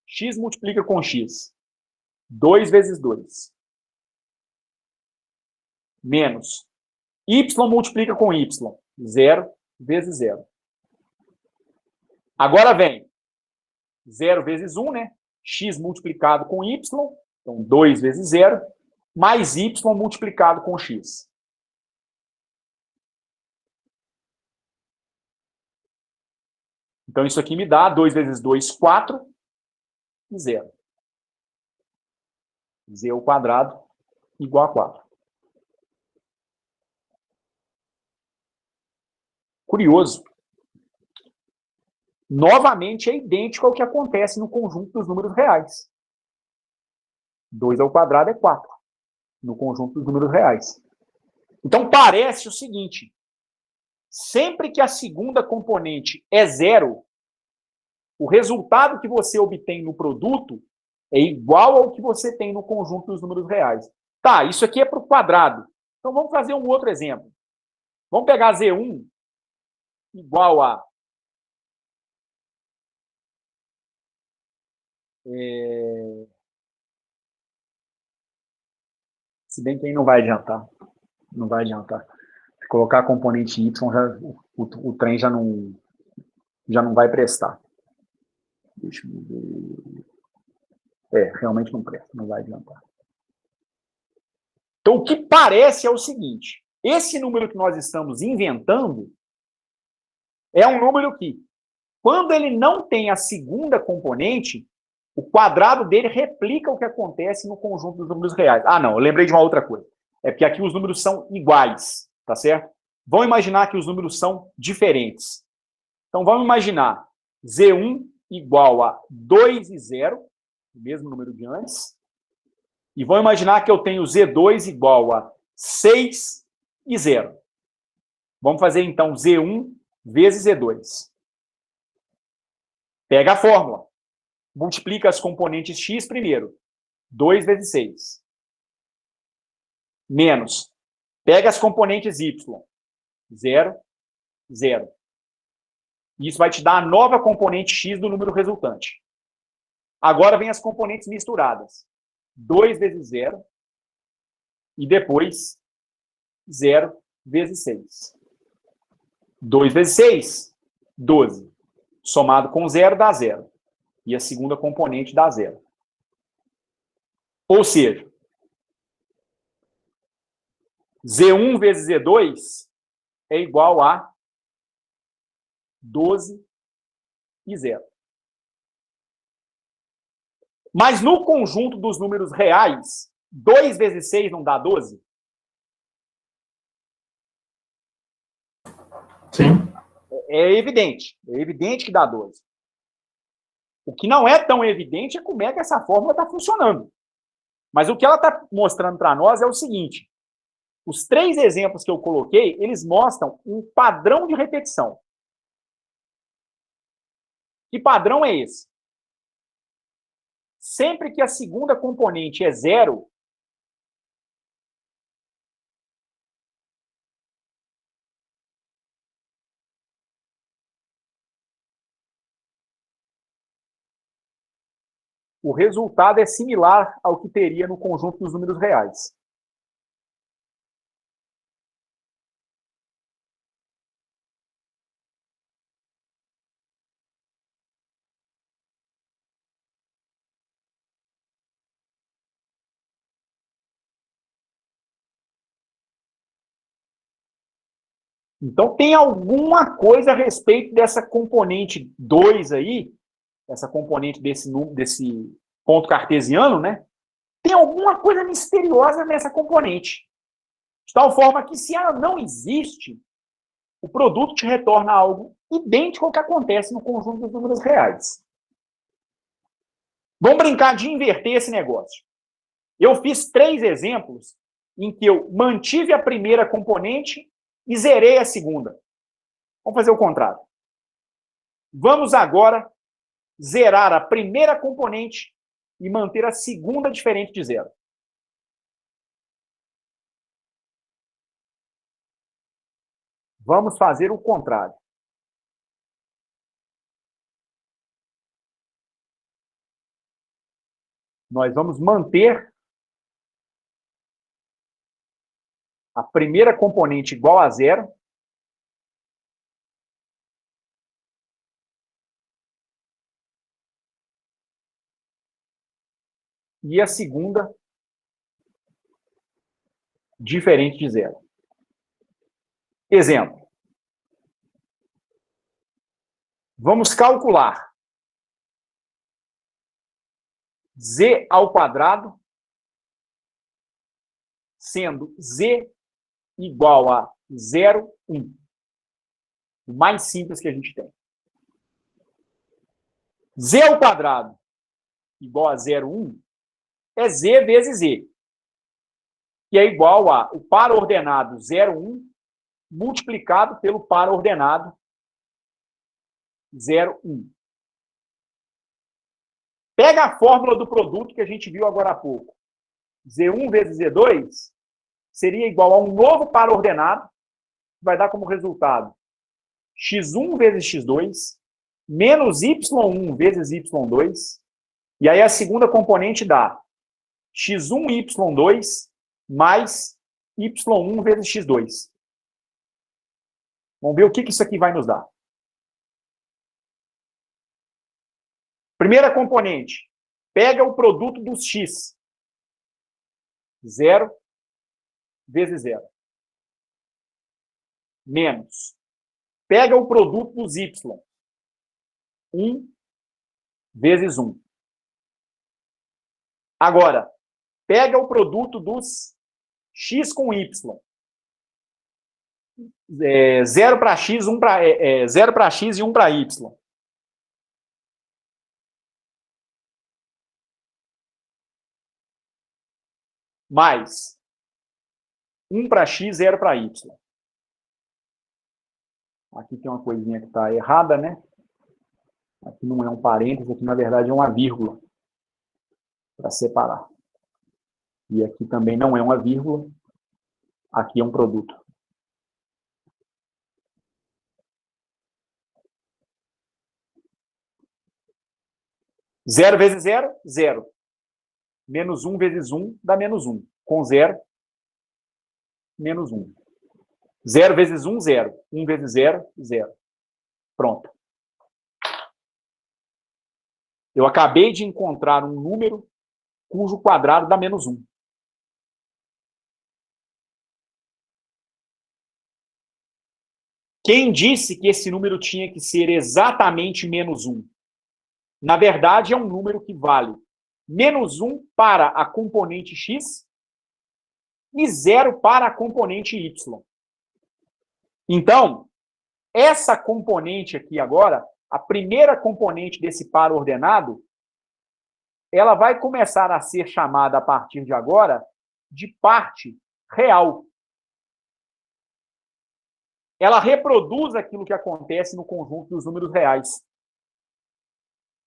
X multiplica com X. 2 vezes 2. Menos. Y multiplica com Y. 0 vezes 0. Agora vem 0 vezes 1, né? X multiplicado com Y. Então, 2 vezes 0. Mais Y multiplicado com X. Então, isso aqui me dá 2 vezes 2, 4. E 0. Z ao quadrado igual a 4. Curioso. Novamente, é idêntico ao que acontece no conjunto dos números reais. 2 ao quadrado é 4. No conjunto dos números reais. Então, parece o seguinte. Sempre que a segunda componente é 0, o resultado que você obtém no produto é igual ao que você tem no conjunto dos números reais. Tá, isso aqui é para o quadrado. Então, vamos fazer um outro exemplo. Vamos pegar Z1 igual a... Se bem que aí não vai adiantar. Não vai adiantar. Se colocar a componente Y, o trem já não vai prestar. Deixa eu ver. Realmente não presta, não vai adiantar. Então, o que parece é o seguinte. Esse número que nós estamos inventando é um número que, quando ele não tem a segunda componente, o quadrado dele replica o que acontece no conjunto dos números reais. Ah, não, eu lembrei de uma outra coisa. É porque aqui os números são iguais, tá certo? Vamos imaginar que os números são diferentes. Então, vamos imaginar Z1 igual a 2 e 0, o mesmo número de antes. E vamos imaginar que eu tenho Z2 igual a 6 e 0. Vamos fazer, então, Z1 vezes Z2. Pega a fórmula. Multiplica as componentes X primeiro. 2 vezes 6. Menos. Pega as componentes Y. 0, 0. Isso vai te dar a nova componente X do número resultante. Agora vem as componentes misturadas. 2 vezes 0. E depois 0 vezes 6. 2 vezes 6, 12. Somado com 0 dá 0. E a segunda componente dá 0. Ou seja, Z1 vezes Z2 é igual a 12 e 0. Mas no conjunto dos números reais, 2 vezes 6 não dá 12? Sim. É evidente que dá 12. O que não é tão evidente é como é que essa fórmula está funcionando. Mas o que ela está mostrando para nós é o seguinte. Os 3 exemplos que eu coloquei, eles mostram um padrão de repetição. Que padrão é esse? Sempre que a segunda componente é 0, o resultado é similar ao que teria no conjunto dos números reais. Então, tem alguma coisa a respeito dessa componente 2 aí, essa componente desse ponto cartesiano, né? Tem alguma coisa misteriosa nessa componente. De tal forma que, se ela não existe, o produto te retorna algo idêntico ao que acontece no conjunto dos números reais. Vamos brincar de inverter esse negócio. Eu fiz 3 exemplos em que eu mantive a primeira componente e zerei a segunda. Vamos fazer o contrário. Vamos agora zerar a primeira componente e manter a segunda diferente de 0. vamos fazer o contrário. Nós vamos manter a primeira componente igual a zero. E a segunda diferente de zero. Exemplo. Vamos calcular z ao quadrado, sendo z igual a 0, 1. O mais simples que a gente tem. Z ao quadrado igual a 0, 1 é z vezes z, que é igual a o par ordenado 0, 1 multiplicado pelo par ordenado 0, 1. Pega a fórmula do produto que a gente viu agora há pouco. Z1 vezes Z2 seria igual a um novo par ordenado, que vai dar como resultado x1 vezes x2, menos y1 vezes y2, e aí a segunda componente dá x1 y2 mais y1 vezes x2. Vamos ver o que isso aqui vai nos dar. Primeira componente, pega o produto dos x. 0 vezes 0. Menos. Pega o produto dos y. 1 vezes 1. Agora, pega o produto dos x com y. 0 para x, 0 para x e 1 para y. Mais 1 para x, 0 para y. Aqui tem uma coisinha que está errada, né? Aqui não é um parênteses, aqui na verdade é uma vírgula para separar. E aqui também não é uma vírgula, aqui é um produto. Zero vezes 0, 0. Menos 1 vezes 1 dá menos 1. Com 0, menos 1. 0 vezes 1, 0. 1 vezes 0, 0. Pronto. Eu acabei de encontrar um número cujo quadrado dá menos 1. Quem disse que esse número tinha que ser exatamente menos 1? Na verdade, é um número que vale menos 1 para a componente x e 0 para a componente y. Então, essa componente aqui agora, a primeira componente desse par ordenado, ela vai começar a ser chamada a partir de agora de parte real. Ela reproduz aquilo que acontece no conjunto dos números reais.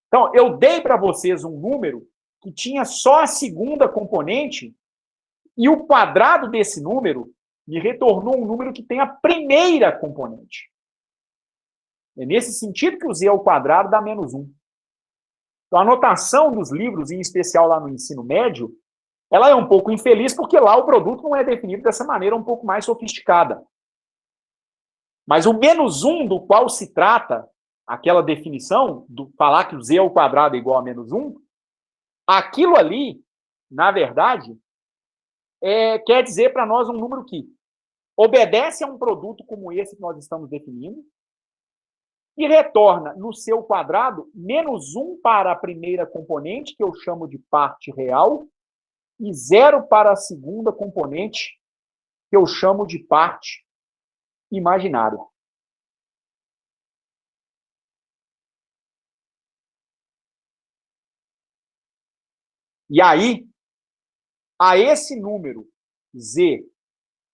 Então, eu dei para vocês um número que tinha só a segunda componente e o quadrado desse número me retornou um número que tem a primeira componente. É nesse sentido que o z ao quadrado dá menos 1. Então, a notação dos livros, em especial lá no ensino médio, ela é um pouco infeliz porque lá o produto não é definido dessa maneira um pouco mais sofisticada. Mas o menos 1 do qual se trata aquela definição, do falar que o z ao quadrado é igual a menos 1, aquilo ali, na verdade, quer dizer para nós um número que obedece a um produto como esse que nós estamos definindo e retorna no seu quadrado menos 1 para a primeira componente, que eu chamo de parte real, e 0 para a segunda componente, que eu chamo de parte imaginária. E aí, a esse número, z,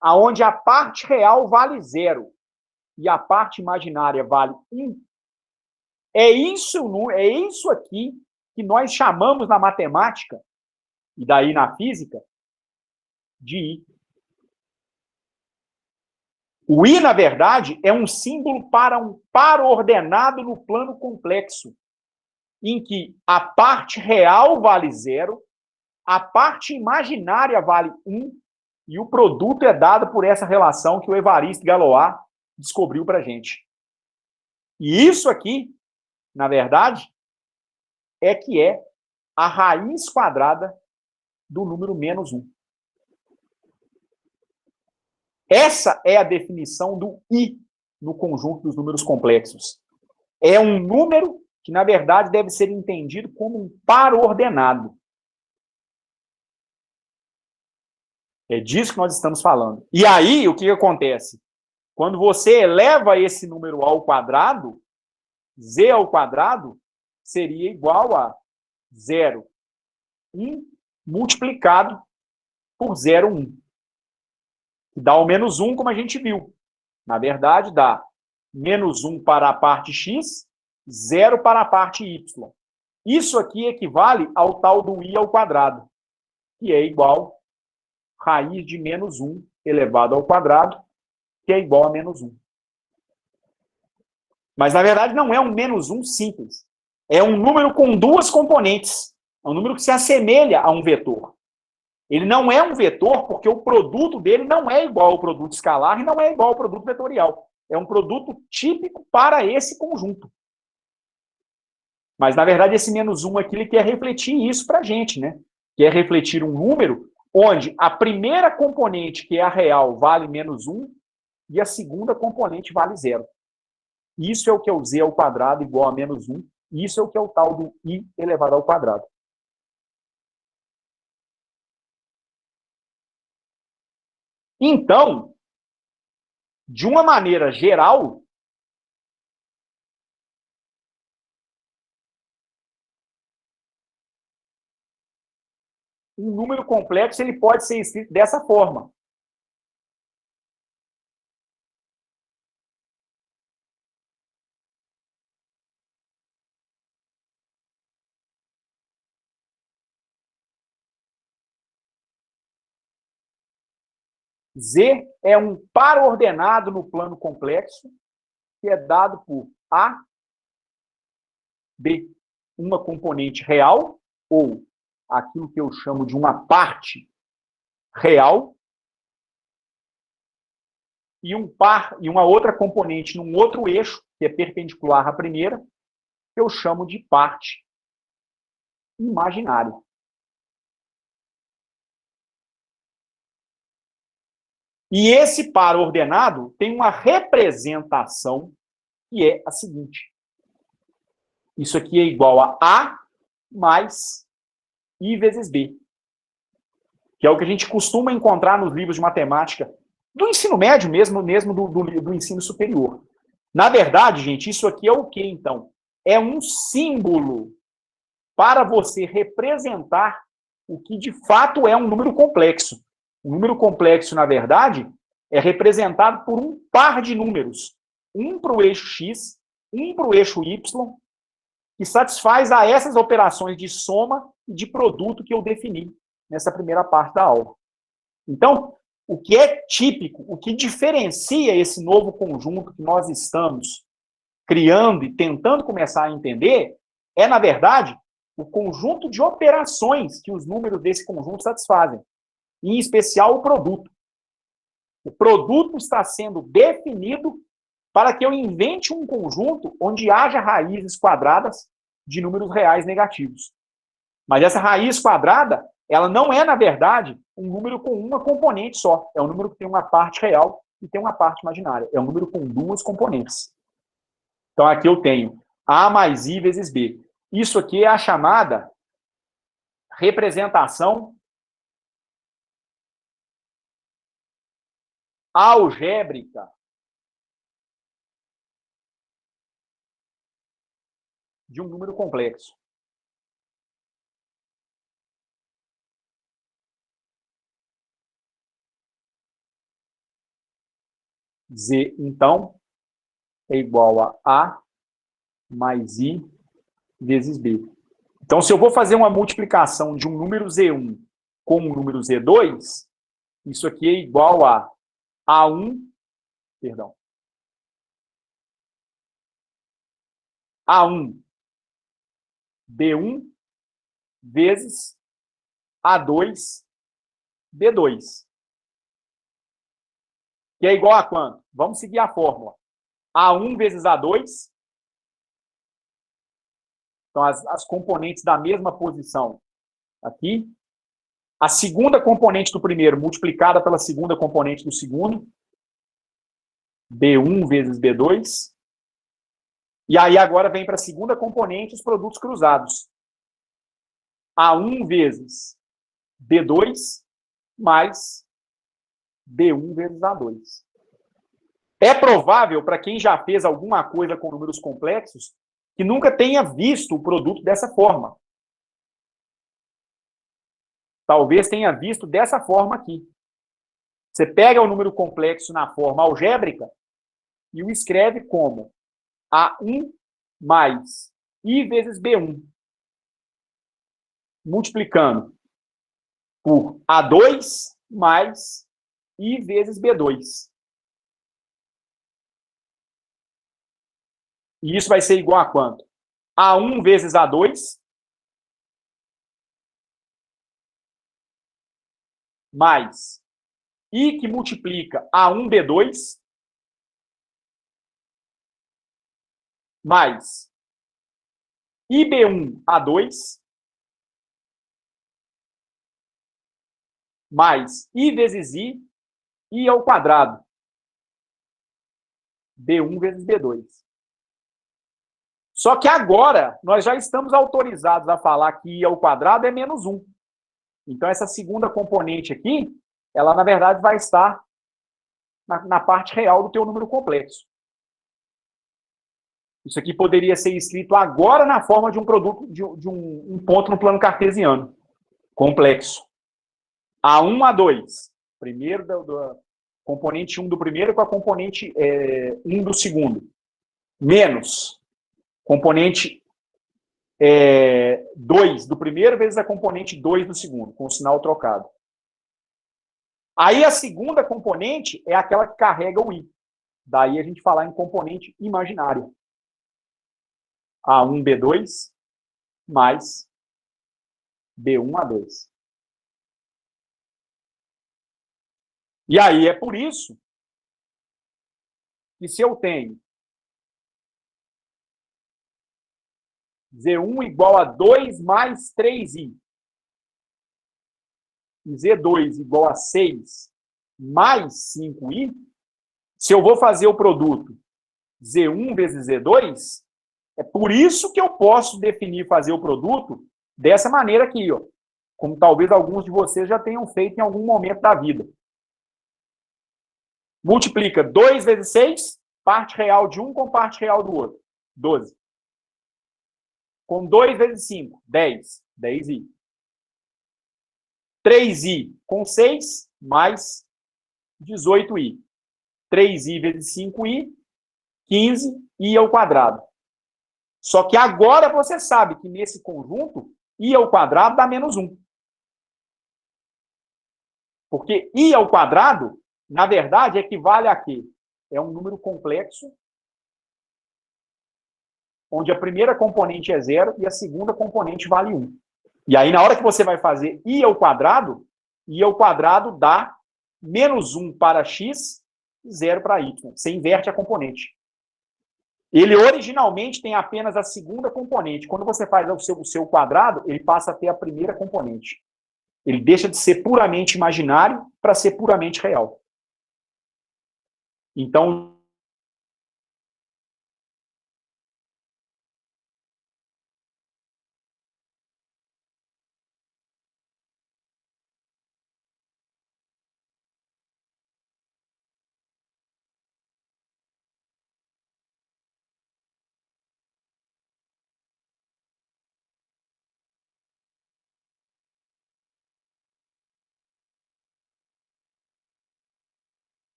aonde a parte real vale 0 e a parte imaginária vale 1, é isso aqui que nós chamamos na matemática, e daí na física, de I. O I, na verdade, é um símbolo para um par ordenado no plano complexo, em que a parte real vale 0, a parte imaginária vale 1, e o produto é dado por essa relação que o Évariste Galois descobriu para a gente. E isso aqui, na verdade, é a raiz quadrada do número menos 1. Essa é a definição do I no conjunto dos números complexos. É um número que, na verdade, deve ser entendido como um par ordenado. É disso que nós estamos falando. E aí, o que acontece? Quando você eleva esse número ao quadrado, z ao quadrado seria igual a 0, 1 multiplicado por 0, 1. Que dá o menos 1, como a gente viu. Na verdade, dá menos 1 para a parte x, 0 para a parte y. Isso aqui equivale ao tal do i ao quadrado, que é igual a raiz de menos 1 elevado ao quadrado, que é igual a menos 1. Mas, na verdade, não é um menos 1 simples. É um número com duas componentes. É um número que se assemelha a um vetor. Ele não é um vetor porque o produto dele não é igual ao produto escalar e não é igual ao produto vetorial. É um produto típico para esse conjunto. Mas, na verdade, esse menos 1 aqui, ele quer refletir isso para a gente, né? Quer refletir um número onde a primeira componente, que é a real, vale menos 1, e a segunda componente vale 0. Isso é o que é o z ao quadrado igual a menos 1. Isso é o que é o tal do i elevado ao quadrado. Então, de uma maneira geral, um número complexo ele pode ser escrito dessa forma. Z é um par ordenado no plano complexo, que é dado por A, B, uma componente real, ou aquilo que eu chamo de uma parte real, e uma outra componente num outro eixo, que é perpendicular à primeira, que eu chamo de parte imaginária. E esse par ordenado tem uma representação que é a seguinte. Isso aqui é igual a A mais I vezes B. Que é o que a gente costuma encontrar nos livros de matemática do ensino médio mesmo do ensino superior. Na verdade, gente, isso aqui é o quê, então? É um símbolo para você representar o que de fato é um número complexo. O número complexo, na verdade, é representado por um par de números. Um para o eixo x, um para o eixo y, que satisfaz a essas operações de soma e de produto que eu defini nessa primeira parte da aula. Então, o que é típico, o que diferencia esse novo conjunto que nós estamos criando e tentando começar a entender, é, na verdade, o conjunto de operações que os números desse conjunto satisfazem. Em especial o produto. O produto está sendo definido para que eu invente um conjunto onde haja raízes quadradas de números reais negativos. Mas essa raiz quadrada, ela não é, na verdade, um número com uma componente só. É um número que tem uma parte real e tem uma parte imaginária. É um número com duas componentes. Então, aqui eu tenho A mais I vezes B. Isso aqui é a chamada representação algébrica de um número complexo. Z, então, é igual a A mais I vezes B. Então, se eu vou fazer uma multiplicação de um número Z1 com um número Z2, isso aqui é igual a A1 perdão. A1, B1 vezes A2, B2. Que é igual a quanto? Vamos seguir a fórmula. A1 vezes A2. Então, as componentes da mesma posição aqui. A segunda componente do primeiro multiplicada pela segunda componente do segundo. B1 vezes B2. E aí agora vem para a segunda componente os produtos cruzados. A1 vezes B2 mais B1 vezes A2. É provável, para quem já fez alguma coisa com números complexos, que nunca tenha visto o produto dessa forma. Talvez tenha visto dessa forma aqui. Você pega o número complexo na forma algébrica e o escreve como A1 mais I vezes B1, multiplicando por A2 mais I vezes B2. E isso vai ser igual a quanto? A1 vezes A2 mais I que multiplica A1B2 mais IB1A2 mais I vezes I ao quadrado. B1 vezes B2. Só que agora, nós já estamos autorizados a falar que I ao quadrado é menos 1. Então, essa segunda componente aqui, ela, na verdade, vai estar na parte real do teu número complexo. Isso aqui poderia ser escrito agora na forma de um produto, de um ponto no plano cartesiano. Complexo. A1, A2. Primeiro, componente 1 do primeiro com a componente 1 do segundo. Menos componente 2 do primeiro vezes a componente 2 do segundo, com o sinal trocado. Aí a segunda componente é aquela que carrega o I. Daí a gente falar em componente imaginário. A1, B2 mais B1, A2. E aí é por isso que se eu tenho Z1 igual a 2 mais 3I e Z2 igual a 6 mais 5I, se eu vou fazer o produto Z1 vezes Z2, é por isso que eu posso definir fazer o produto dessa maneira aqui, ó, como talvez alguns de vocês já tenham feito em algum momento da vida. Multiplica 2 vezes 6, parte real de um com parte real do outro. 12. Com 2 vezes 5, 10. 10i. 3i com 6, mais 18i. 3i vezes 5i, 15i ao quadrado. Só que agora você sabe que nesse conjunto, i ao quadrado dá menos 1. Porque i ao quadrado, na verdade, equivale a quê? É um número complexo, onde a primeira componente é 0 e a segunda componente vale 1. E aí, na hora que você vai fazer i ao quadrado dá menos 1 para x e 0 para y. Você inverte a componente. Ele originalmente tem apenas a segunda componente. Quando você faz o seu quadrado, ele passa a ter a primeira componente. Ele deixa de ser puramente imaginário para ser puramente real. Então,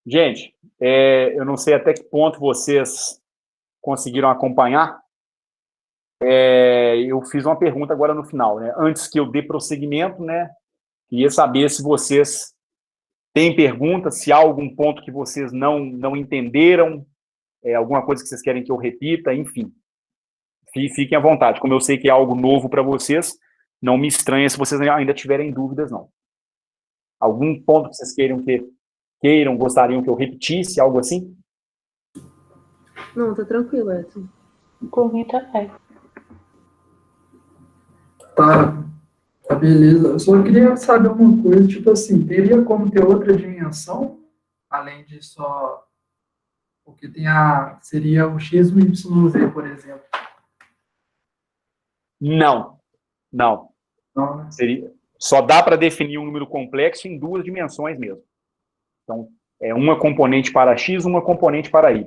Gente, eu não sei até que ponto vocês conseguiram acompanhar. Eu fiz uma pergunta agora no final, né? Antes que eu dê prosseguimento, né? Queria saber se vocês têm perguntas, se há algum ponto que vocês não entenderam, alguma coisa que vocês querem que eu repita, enfim. Fiquem à vontade. Como eu sei que é algo novo para vocês, não me estranha se vocês ainda tiverem dúvidas, não. Algum ponto que vocês gostariam que eu repetisse, algo assim? Não, tá tranquilo, Edson. Por mim também. Tá, beleza. Eu só queria saber uma coisa, tipo assim, teria como ter outra dimensão, além de só... Porque seria o x e o yz, por exemplo. Não. Não, né? Só dá para definir um número complexo em duas dimensões mesmo. Então, uma componente para x, uma componente para y.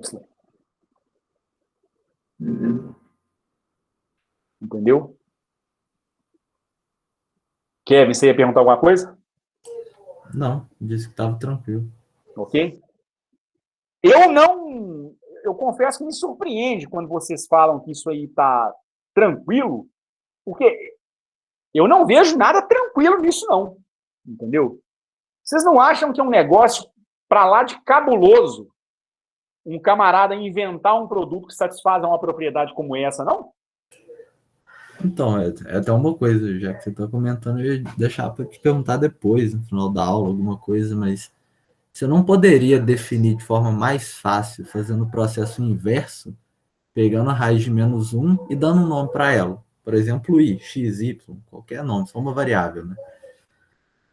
Beleza. Entendeu? Kevin, você ia perguntar alguma coisa? Não, disse que estava tranquilo. Ok? Eu confesso que me surpreende quando vocês falam que isso aí está tranquilo, porque eu não vejo nada tranquilo nisso, não. Entendeu? Vocês não acham que é um negócio para lá de cabuloso um camarada inventar um produto que satisfaça uma propriedade como essa, não? Então, é até uma coisa, já que você está comentando, eu ia deixar para te perguntar depois, no final da aula, alguma coisa, mas você não poderia definir de forma mais fácil, fazendo o processo inverso, pegando a raiz de -1 e dando um nome para ela. Por exemplo, i, x, y, qualquer nome, só uma variável, né?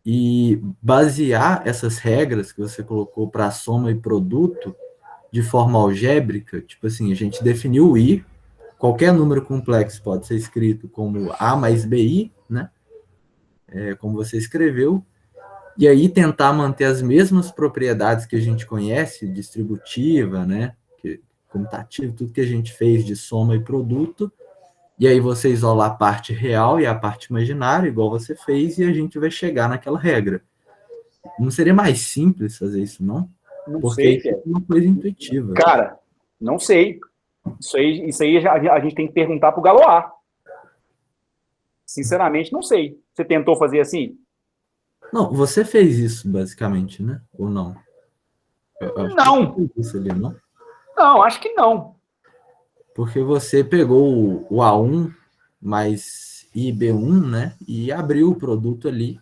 E basear essas regras que você colocou para soma e produto de forma algébrica, tipo assim, a gente definiu o i, qualquer número complexo pode ser escrito como a mais bi, né? Como você escreveu, e aí tentar manter as mesmas propriedades que a gente conhece, distributiva, né? Comutativa, tudo que a gente fez de soma e produto, e aí você isola a parte real e a parte imaginária, igual você fez, e a gente vai chegar naquela regra. Não seria mais simples fazer isso, não? Não Porque sei, isso é uma coisa intuitiva. Cara, não sei. Isso aí a gente tem que perguntar para o Galois. Sinceramente, não sei. Você tentou fazer assim? Não, você fez isso, basicamente, né? Ou não? Não. Que isso ali, não? Não, acho que não. Porque você pegou o A1 mais IB1, né? E abriu o produto ali.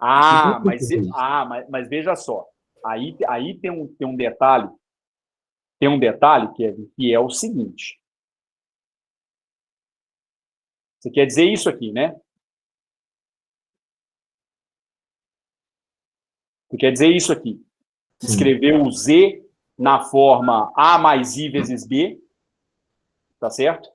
Mas veja só. Aí tem um detalhe. Tem um detalhe, Kevin, que é o seguinte. Você quer dizer isso aqui, né? Você quer dizer isso aqui. Sim. Escrever o Z na forma A mais I vezes B, tá certo?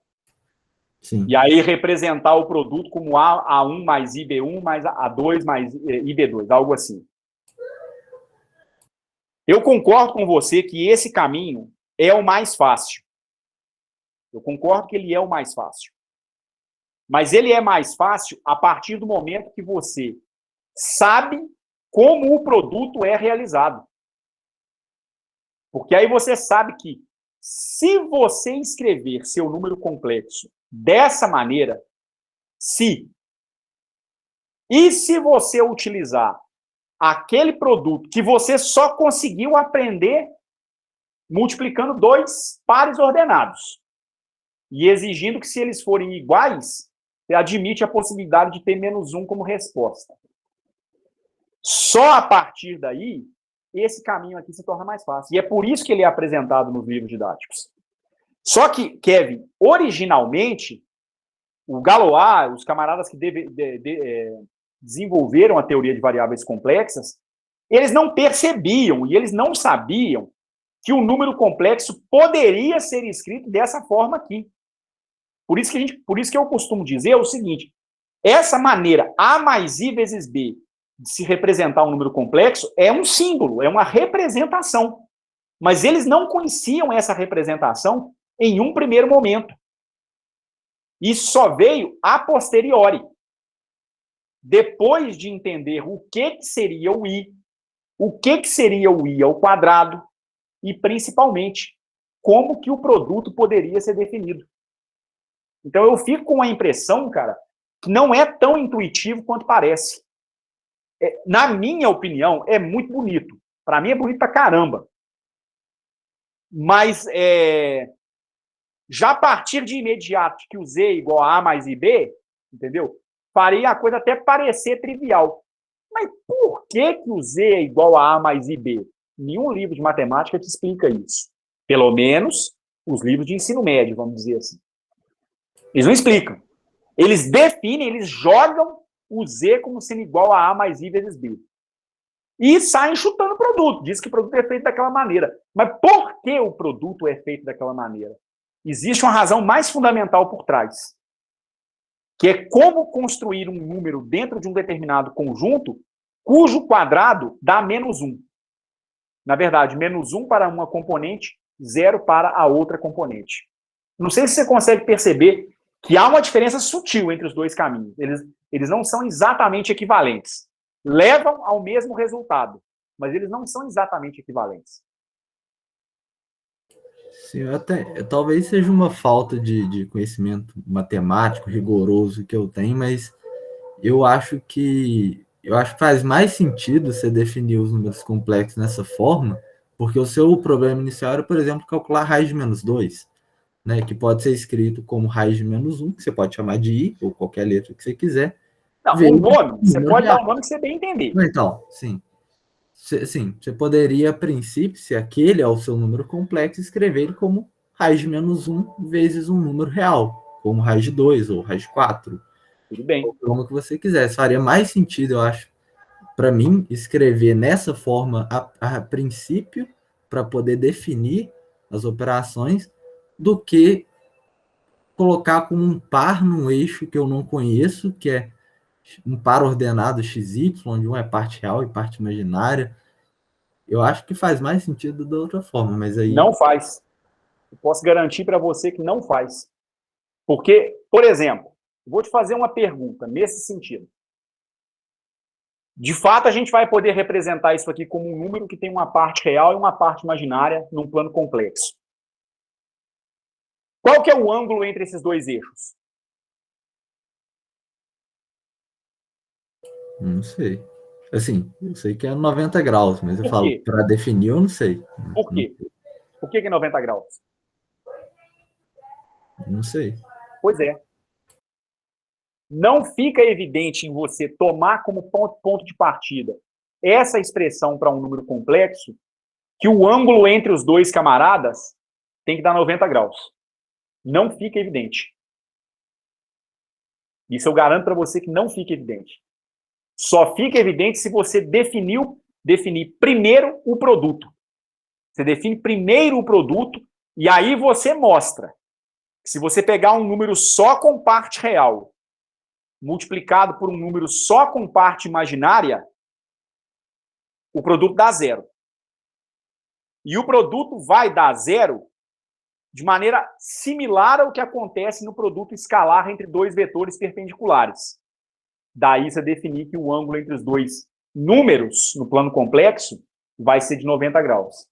Sim. E aí representar o produto como A1 mais IB1 mais A2 mais IB2, algo assim. Eu concordo com você que esse caminho é o mais fácil. Eu concordo que ele é o mais fácil. Mas ele é mais fácil a partir do momento que você sabe como o produto é realizado. Porque aí você sabe que se você escrever seu número complexo dessa maneira, se você utilizar aquele produto que você só conseguiu aprender multiplicando dois pares ordenados e exigindo que, se eles forem iguais, você admite a possibilidade de ter -1 como resposta. Só a partir daí, esse caminho aqui se torna mais fácil. E é por isso que ele é apresentado nos livros didáticos. Só que, Kevin, originalmente, o Galois, os camaradas que desenvolveram a teoria de variáveis complexas, eles não percebiam e eles não sabiam que o número complexo poderia ser escrito dessa forma aqui. Por isso que eu costumo dizer o seguinte: essa maneira A mais I vezes B de se representar um número complexo é um símbolo, é uma representação. Mas eles não conheciam essa representação em um primeiro momento. Isso só veio a posteriori. Depois de entender o que seria o I, o que seria o I ao quadrado e, principalmente, como que o produto poderia ser definido. Então, eu fico com a impressão, cara, que não é tão intuitivo quanto parece. Na minha opinião, é muito bonito. Para mim, é bonito pra caramba. Mas, já a partir de imediato que o Z é igual a A mais IB, entendeu? Faria a coisa até parecer trivial. Mas por que o Z é igual a A mais IB? Nenhum livro de matemática te explica isso. Pelo menos os livros de ensino médio, vamos dizer assim. Eles não explicam. Eles definem, eles jogam o Z como sendo igual a A mais I vezes B. E saem chutando o produto. Diz que o produto é feito daquela maneira. Mas por que o produto é feito daquela maneira? Existe uma razão mais fundamental por trás. Que é como construir um número dentro de um determinado conjunto cujo quadrado dá -1. Na verdade, -1 para uma componente, 0 para a outra componente. Não sei se você consegue perceber que há uma diferença sutil entre os dois caminhos. Eles não são exatamente equivalentes. Levam ao mesmo resultado, mas eles não são exatamente equivalentes. Sim, talvez seja uma falta de conhecimento matemático rigoroso que eu tenho, mas eu acho que faz mais sentido você definir os números complexos nessa forma, porque o seu problema inicial era, por exemplo, calcular raiz de -2, né, que pode ser escrito como raiz de -1, que você pode chamar de I, ou qualquer letra que você quiser. Não, o nome, você pode dar um nome que você bem entender. Então, sim. Sim, você poderia, a princípio, se aquele é o seu número complexo, escrever ele como raiz de -1 vezes um número real, como raiz de 2 ou raiz de 4. Tudo bem. Ou como que você quiser. Faria mais sentido, eu acho, para mim, escrever nessa forma a princípio, para poder definir as operações, do que colocar como um par num eixo que eu não conheço, que é um par ordenado XY, onde um é parte real e parte imaginária. Eu acho que faz mais sentido da outra forma, mas aí... Não faz. Eu posso garantir para você que não faz. Porque, por exemplo, vou te fazer uma pergunta nesse sentido. De fato, a gente vai poder representar isso aqui como um número que tem uma parte real e uma parte imaginária num plano complexo. Qual que é o ângulo entre esses dois eixos? Não sei. Assim, eu sei que é 90 graus, mas eu falo, para definir, eu não sei. Por quê? Por que é 90 graus? Não sei. Pois é. Não fica evidente em você tomar como ponto de partida essa expressão para um número complexo que o ângulo entre os dois camaradas tem que dar 90 graus. Não fica evidente. Isso eu garanto para você que não fica evidente. Só fica evidente se você definir primeiro o produto. Você define primeiro o produto e aí você mostra que se você pegar um número só com parte real multiplicado por um número só com parte imaginária, o produto dá 0. E o produto vai dar 0 de maneira similar ao que acontece no produto escalar entre dois vetores perpendiculares. Daí você definir que o ângulo entre os dois números no plano complexo vai ser de 90 graus.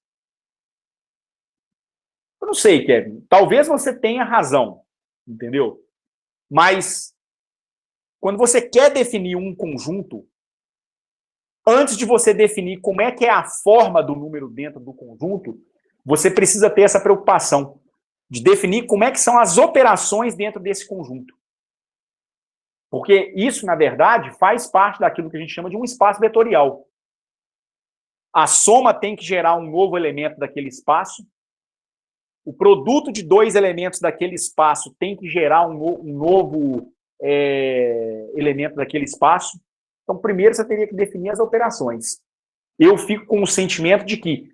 Eu não sei, Kevin. Talvez você tenha razão, entendeu? Mas quando você quer definir um conjunto, antes de você definir como é que é a forma do número dentro do conjunto, você precisa ter essa preocupação de definir como é que são as operações dentro desse conjunto. Porque isso, na verdade, faz parte daquilo que a gente chama de um espaço vetorial. A soma tem que gerar um novo elemento daquele espaço. O produto de dois elementos daquele espaço tem que gerar um novo elemento daquele espaço. Então, primeiro você teria que definir as operações. Eu fico com o sentimento de que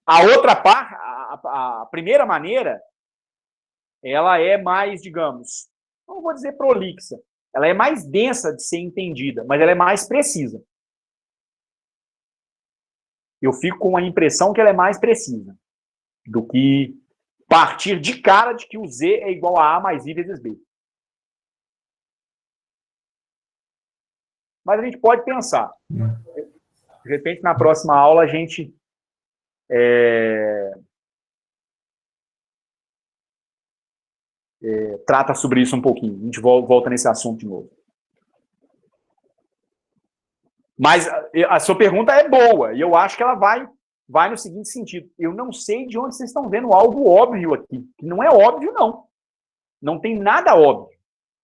a outra parte, a primeira maneira, ela é mais, digamos, não vou dizer prolixa, ela é mais densa de ser entendida, mas ela é mais precisa. Eu fico com a impressão que ela é mais precisa do que partir de cara de que o Z é igual a A mais I vezes B. Mas a gente pode pensar. De repente, na próxima aula, a gente trata sobre isso um pouquinho. A gente volta nesse assunto de novo. Mas a sua pergunta é boa, e eu acho que ela vai no seguinte sentido. Eu não sei de onde vocês estão vendo algo óbvio aqui. Que não é óbvio, não. Não tem nada óbvio.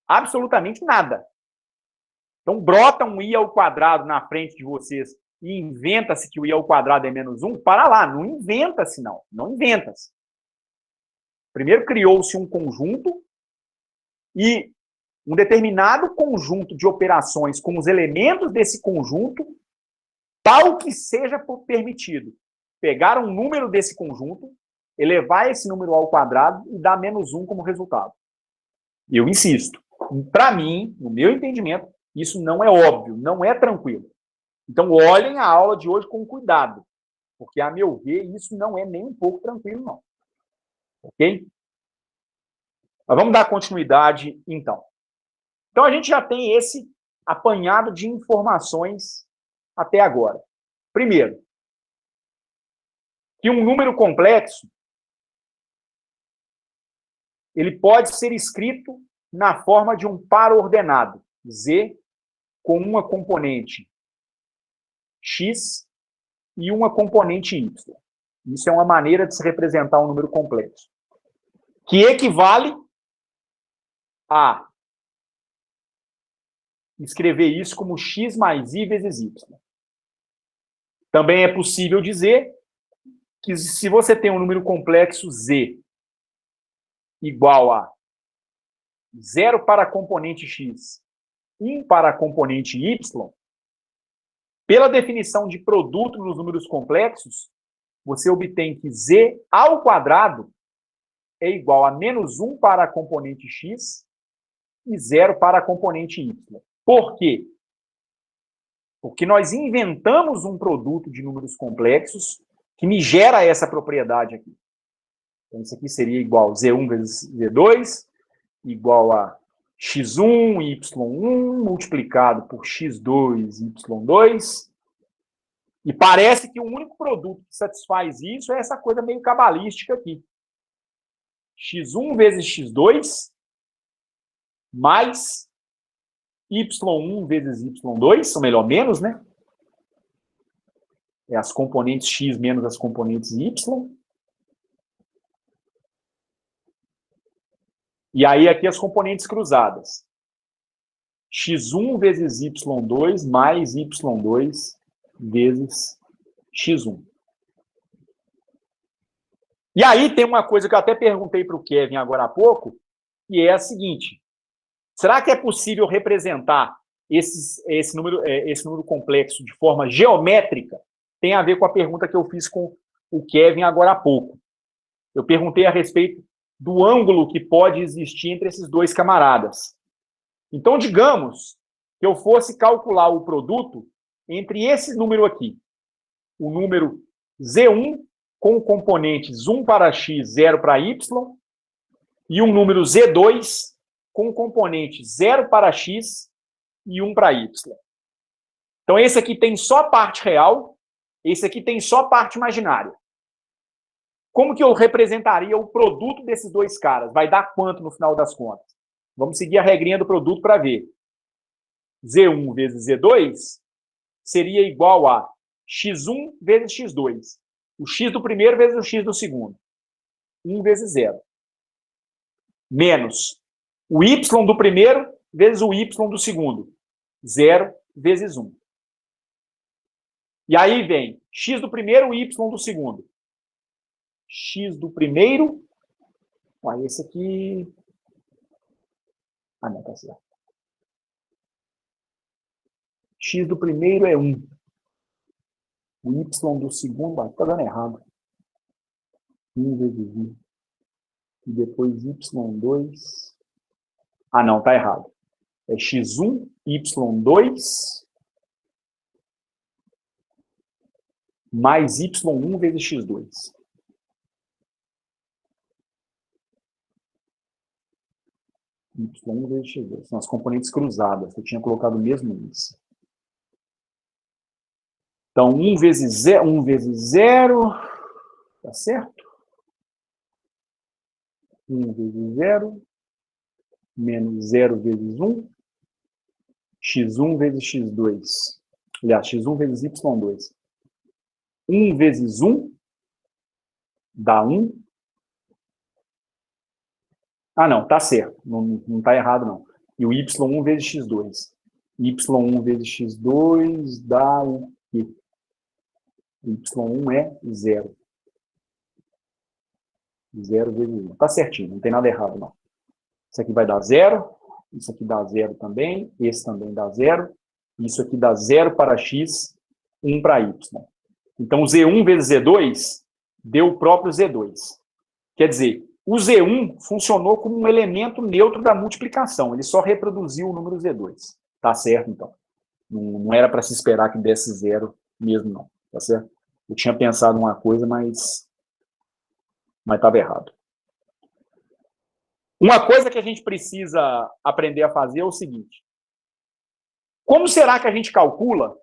Absolutamente nada. Então, brota um i ao quadrado na frente de vocês e inventa-se que o i ao quadrado é menos 1. Para lá, não inventa-se, não. Não inventa-se. Primeiro criou-se um conjunto e um determinado conjunto de operações com os elementos desse conjunto, tal que seja permitido pegar um número desse conjunto, elevar esse número ao quadrado e dar menos 1 como resultado. E eu insisto, para mim, no meu entendimento, isso não é óbvio, não é tranquilo. Então, olhem a aula de hoje com cuidado, porque, a meu ver, isso não é nem um pouco tranquilo, não. Ok? Mas vamos dar continuidade, então. Então, a gente já tem esse apanhado de informações até agora. Primeiro, que um número complexo ele pode ser escrito na forma de um par ordenado, Z, com uma componente X e uma componente Y. Isso é uma maneira de se representar um número complexo, que equivale a escrever isso como x mais i vezes y. Também é possível dizer que se você tem um número complexo z igual a 0 para a componente x, 1 para a componente y, pela definição de produto nos números complexos, você obtém que z ao quadrado é igual a menos 1 para a componente x e 0 para a componente y. Por quê? Porque nós inventamos um produto de números complexos que me gera essa propriedade aqui. Então, isso aqui seria igual a Z1 vezes Z2, igual a x1, y1, multiplicado por x2, y2. E parece que o único produto que satisfaz isso é essa coisa meio cabalística aqui. x1 vezes x2 mais y1 vezes y2, ou melhor, menos, né? É as componentes x menos as componentes y. E aí aqui as componentes cruzadas. x1 vezes y2 mais y2 vezes x1. E aí tem uma coisa que eu até perguntei para o Kevin agora há pouco, que é a seguinte: será que é possível representar esse número complexo de forma geométrica? Tem a ver com a pergunta que eu fiz com o Kevin agora há pouco. Eu perguntei a respeito do ângulo que pode existir entre esses dois camaradas. Então, digamos que eu fosse calcular o produto entre esse número aqui, o número Z1 com componentes 1 para x, 0 para y, e um número Z2 com componente 0 para x e 1 para y. Então, esse aqui tem só parte real, esse aqui tem só parte imaginária. Como que eu representaria o produto desses dois caras? Vai dar quanto no final das contas? Vamos seguir a regrinha do produto para ver. Z1 vezes Z2 seria igual a x1 vezes x2. O x do primeiro vezes o x do segundo. 1 vezes 0. Menos o y do primeiro vezes o y do segundo. 0 vezes 1. E aí vem x do primeiro, y do segundo. X do primeiro... Olha, esse aqui... Ah, não, tá certo. X do primeiro é 1. O y do segundo... Ah, tá dando errado. 1 vezes 1. E depois y2... Ah, não, tá errado. É x1, y2... mais y1 vezes x2. Y1 vezes x2. São as componentes cruzadas. Eu tinha colocado o mesmo índice. Então, 1 vezes 0, tá certo? 1 vezes 0, menos 0 vezes 1, x1 vezes x2. Aliás, x1 vezes y2. 1 vezes 1 dá 1. Ah, não, tá certo. Não tá errado, não. E o y1 vezes x2. y1 vezes x2 dá o quê? y1 é 0. 0 vezes 1. Tá certinho, não tem nada errado, não. Isso aqui vai dar 0. Isso aqui dá 0 também. Esse também dá 0. Isso aqui dá 0 para x, 1 para y. Então, z1 vezes z2 deu o próprio z2. Quer dizer, o z1 funcionou como um elemento neutro da multiplicação. Ele só reproduziu o número z2. Tá certo, então. Não era para se esperar que desse 0 mesmo, não. Tá certo? Eu tinha pensado uma coisa, mas estava errado. Uma coisa que a gente precisa aprender a fazer é o seguinte. Como será que a gente calcula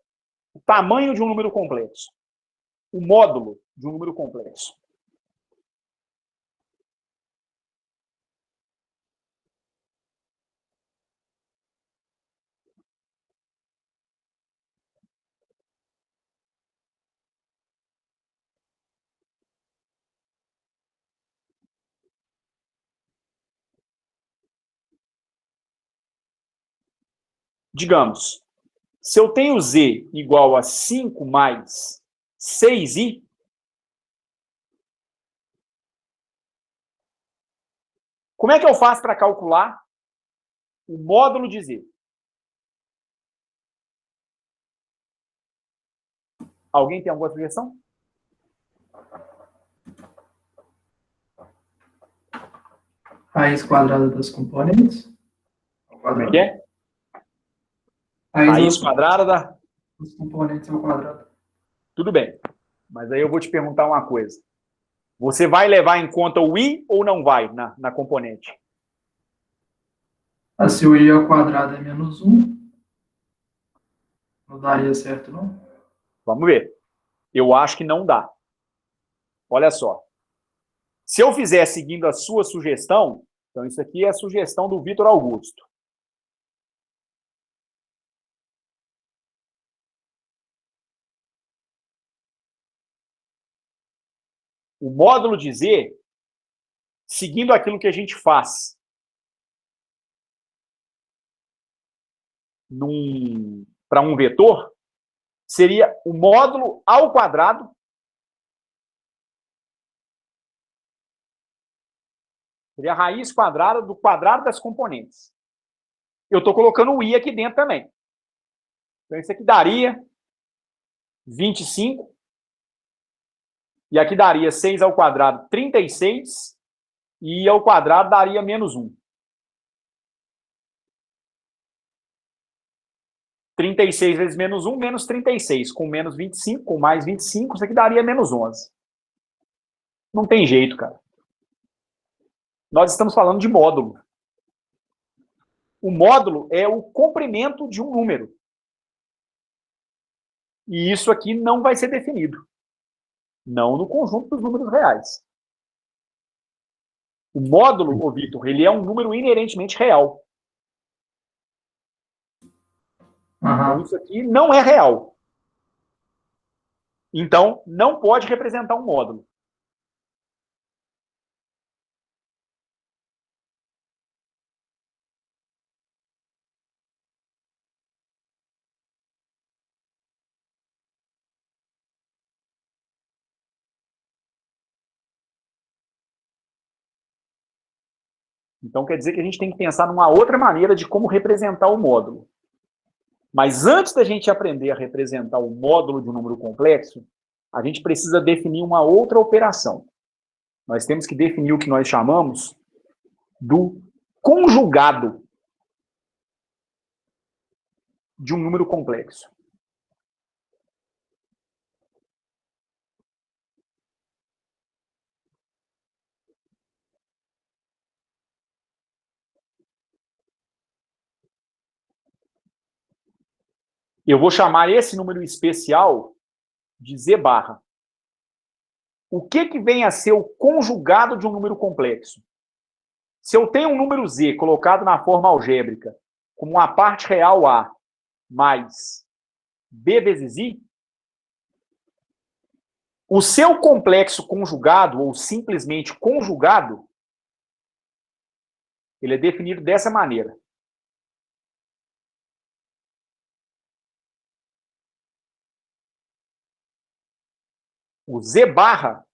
o tamanho de um número complexo? O módulo de um número complexo? Digamos, se eu tenho z igual a 5 mais 6i, como é que eu faço para calcular o módulo de z? Alguém tem alguma sugestão? Raiz quadrada das componentes. Como é que é? Raiz Raiz quadrada dos componentes ao quadrado. Tudo bem. Mas aí eu vou te perguntar uma coisa. Você vai levar em conta o i ou não vai na componente? Se o i ao quadrado é menos 1, não daria certo, não? Vamos ver. Eu acho que não dá. Olha só. Se eu fizer seguindo a sua sugestão, então isso aqui é a sugestão do Vitor Augusto. O módulo de z, seguindo aquilo que a gente faz para um vetor, seria o módulo ao quadrado seria a raiz quadrada do quadrado das componentes. Eu estou colocando o i aqui dentro também. Então, isso aqui daria 25. E aqui daria 6 ao quadrado, 36. E i ao quadrado daria menos 1. 36 vezes menos 1, menos 36. Com menos 25, com mais 25, isso aqui daria menos 11. Não tem jeito, cara. Nós estamos falando de módulo. O módulo é o comprimento de um número. E isso aqui não vai ser definido. Não no conjunto dos números reais. O módulo, ô Vitor, ele é um número inerentemente real. Então, isso aqui não é real. Então, não pode representar um módulo. Então, quer dizer que a gente tem que pensar numa outra maneira de como representar o módulo. Mas antes da gente aprender a representar o módulo de um número complexo, a gente precisa definir uma outra operação. Nós temos que definir o que nós chamamos do conjugado de um número complexo. Eu vou chamar esse número especial de Z barra. O que vem a ser o conjugado de um número complexo? Se eu tenho um número Z colocado na forma algébrica como a parte real A mais B vezes I, o seu complexo conjugado, ou simplesmente conjugado, ele é definido dessa maneira. O Z barra,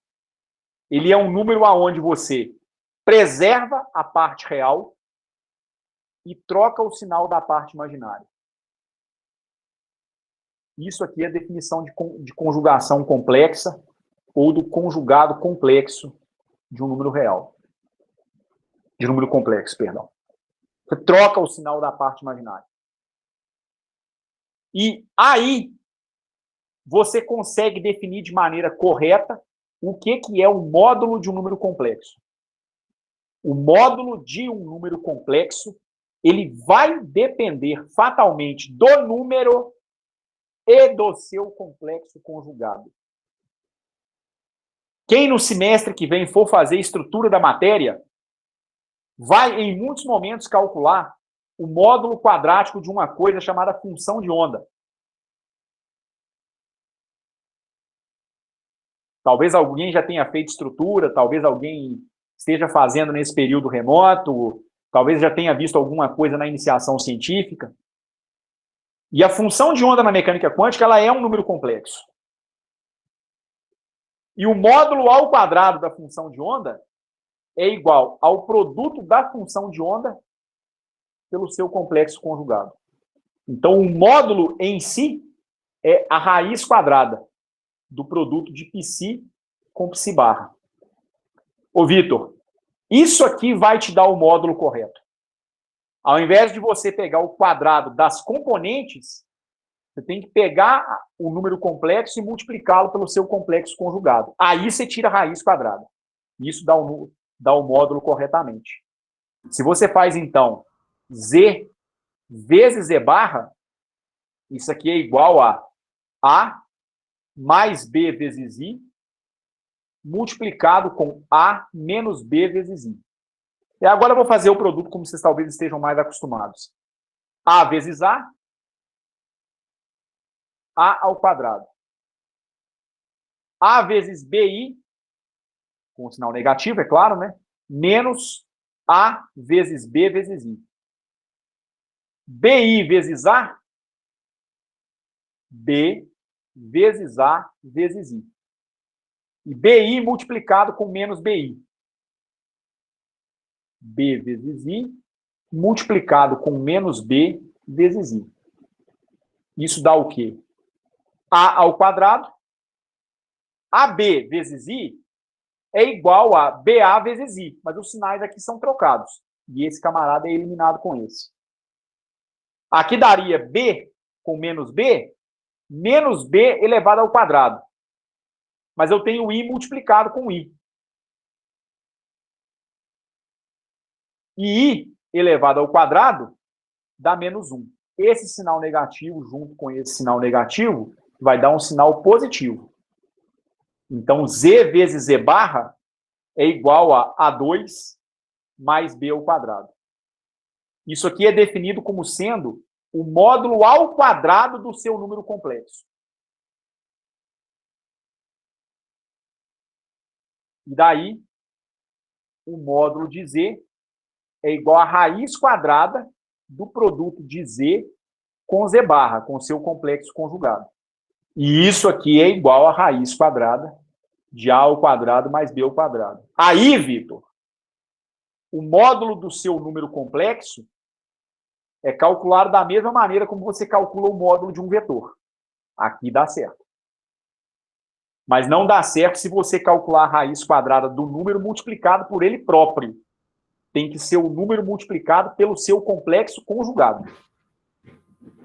ele é um número aonde você preserva a parte real e troca o sinal da parte imaginária. Isso aqui é a definição de conjugação complexa ou do conjugado complexo de um número real. De número complexo, perdão. Você troca o sinal da parte imaginária. E aí, você consegue definir de maneira correta o que é o módulo de um número complexo. O módulo de um número complexo, ele vai depender fatalmente do número e do seu complexo conjugado. Quem no semestre que vem for fazer estrutura da matéria, vai em muitos momentos calcular o módulo quadrático de uma coisa chamada função de onda. Talvez alguém já tenha feito estrutura, talvez alguém esteja fazendo nesse período remoto, talvez já tenha visto alguma coisa na iniciação científica. E a função de onda na mecânica quântica, ela é um número complexo. E o módulo ao quadrado da função de onda é igual ao produto da função de onda pelo seu complexo conjugado. Então, o módulo em si é a raiz quadrada do produto de π com π barra. Ô, Vitor, isso aqui vai te dar o módulo correto. Ao invés de você pegar o quadrado das componentes, você tem que pegar o número complexo e multiplicá-lo pelo seu complexo conjugado. Aí você tira a raiz quadrada. Isso dá o módulo corretamente. Se você faz, então, Z vezes Z barra, isso aqui é igual a mais B vezes I, multiplicado com A menos B vezes I. E agora eu vou fazer o produto como vocês talvez estejam mais acostumados. A vezes A ao quadrado. A vezes BI, com o sinal negativo, é claro, né? Menos A vezes B vezes I. BI vezes A, B vezes A vezes I. E BI multiplicado com menos BI. B vezes I multiplicado com menos B vezes I. Isso dá o quê? A ao quadrado. AB vezes I é igual a BA vezes I. Mas os sinais aqui são trocados. E esse camarada é eliminado com esse. Aqui daria B com menos B elevado ao quadrado. Mas eu tenho I multiplicado com I. E I elevado ao quadrado dá menos 1. Esse sinal negativo, junto com esse sinal negativo, vai dar um sinal positivo. Então, Z vezes Z barra é igual a A2 mais B ao quadrado. Isso aqui é definido como sendo o módulo ao quadrado do seu número complexo. E daí, o módulo de Z é igual à raiz quadrada do produto de Z com Z barra, com seu complexo conjugado. E isso aqui é igual à raiz quadrada de A ao quadrado mais B ao quadrado. Aí, Vitor, o módulo do seu número complexo é calculado da mesma maneira como você calcula o módulo de um vetor. Aqui dá certo. Mas não dá certo se você calcular a raiz quadrada do número multiplicado por ele próprio. Tem que ser o número multiplicado pelo seu complexo conjugado.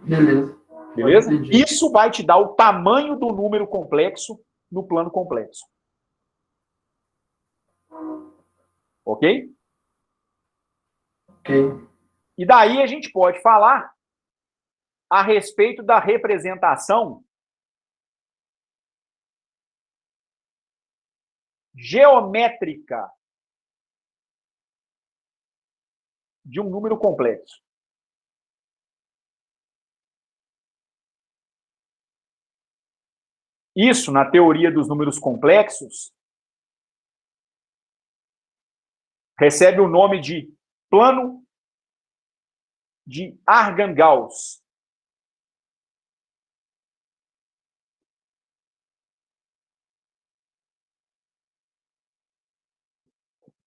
Beleza. Beleza? Isso vai te dar o tamanho do número complexo no plano complexo. Ok? Ok. E daí a gente pode falar a respeito da representação geométrica de um número complexo. Isso, na teoria dos números complexos, recebe o nome de plano de Argand-Gauss.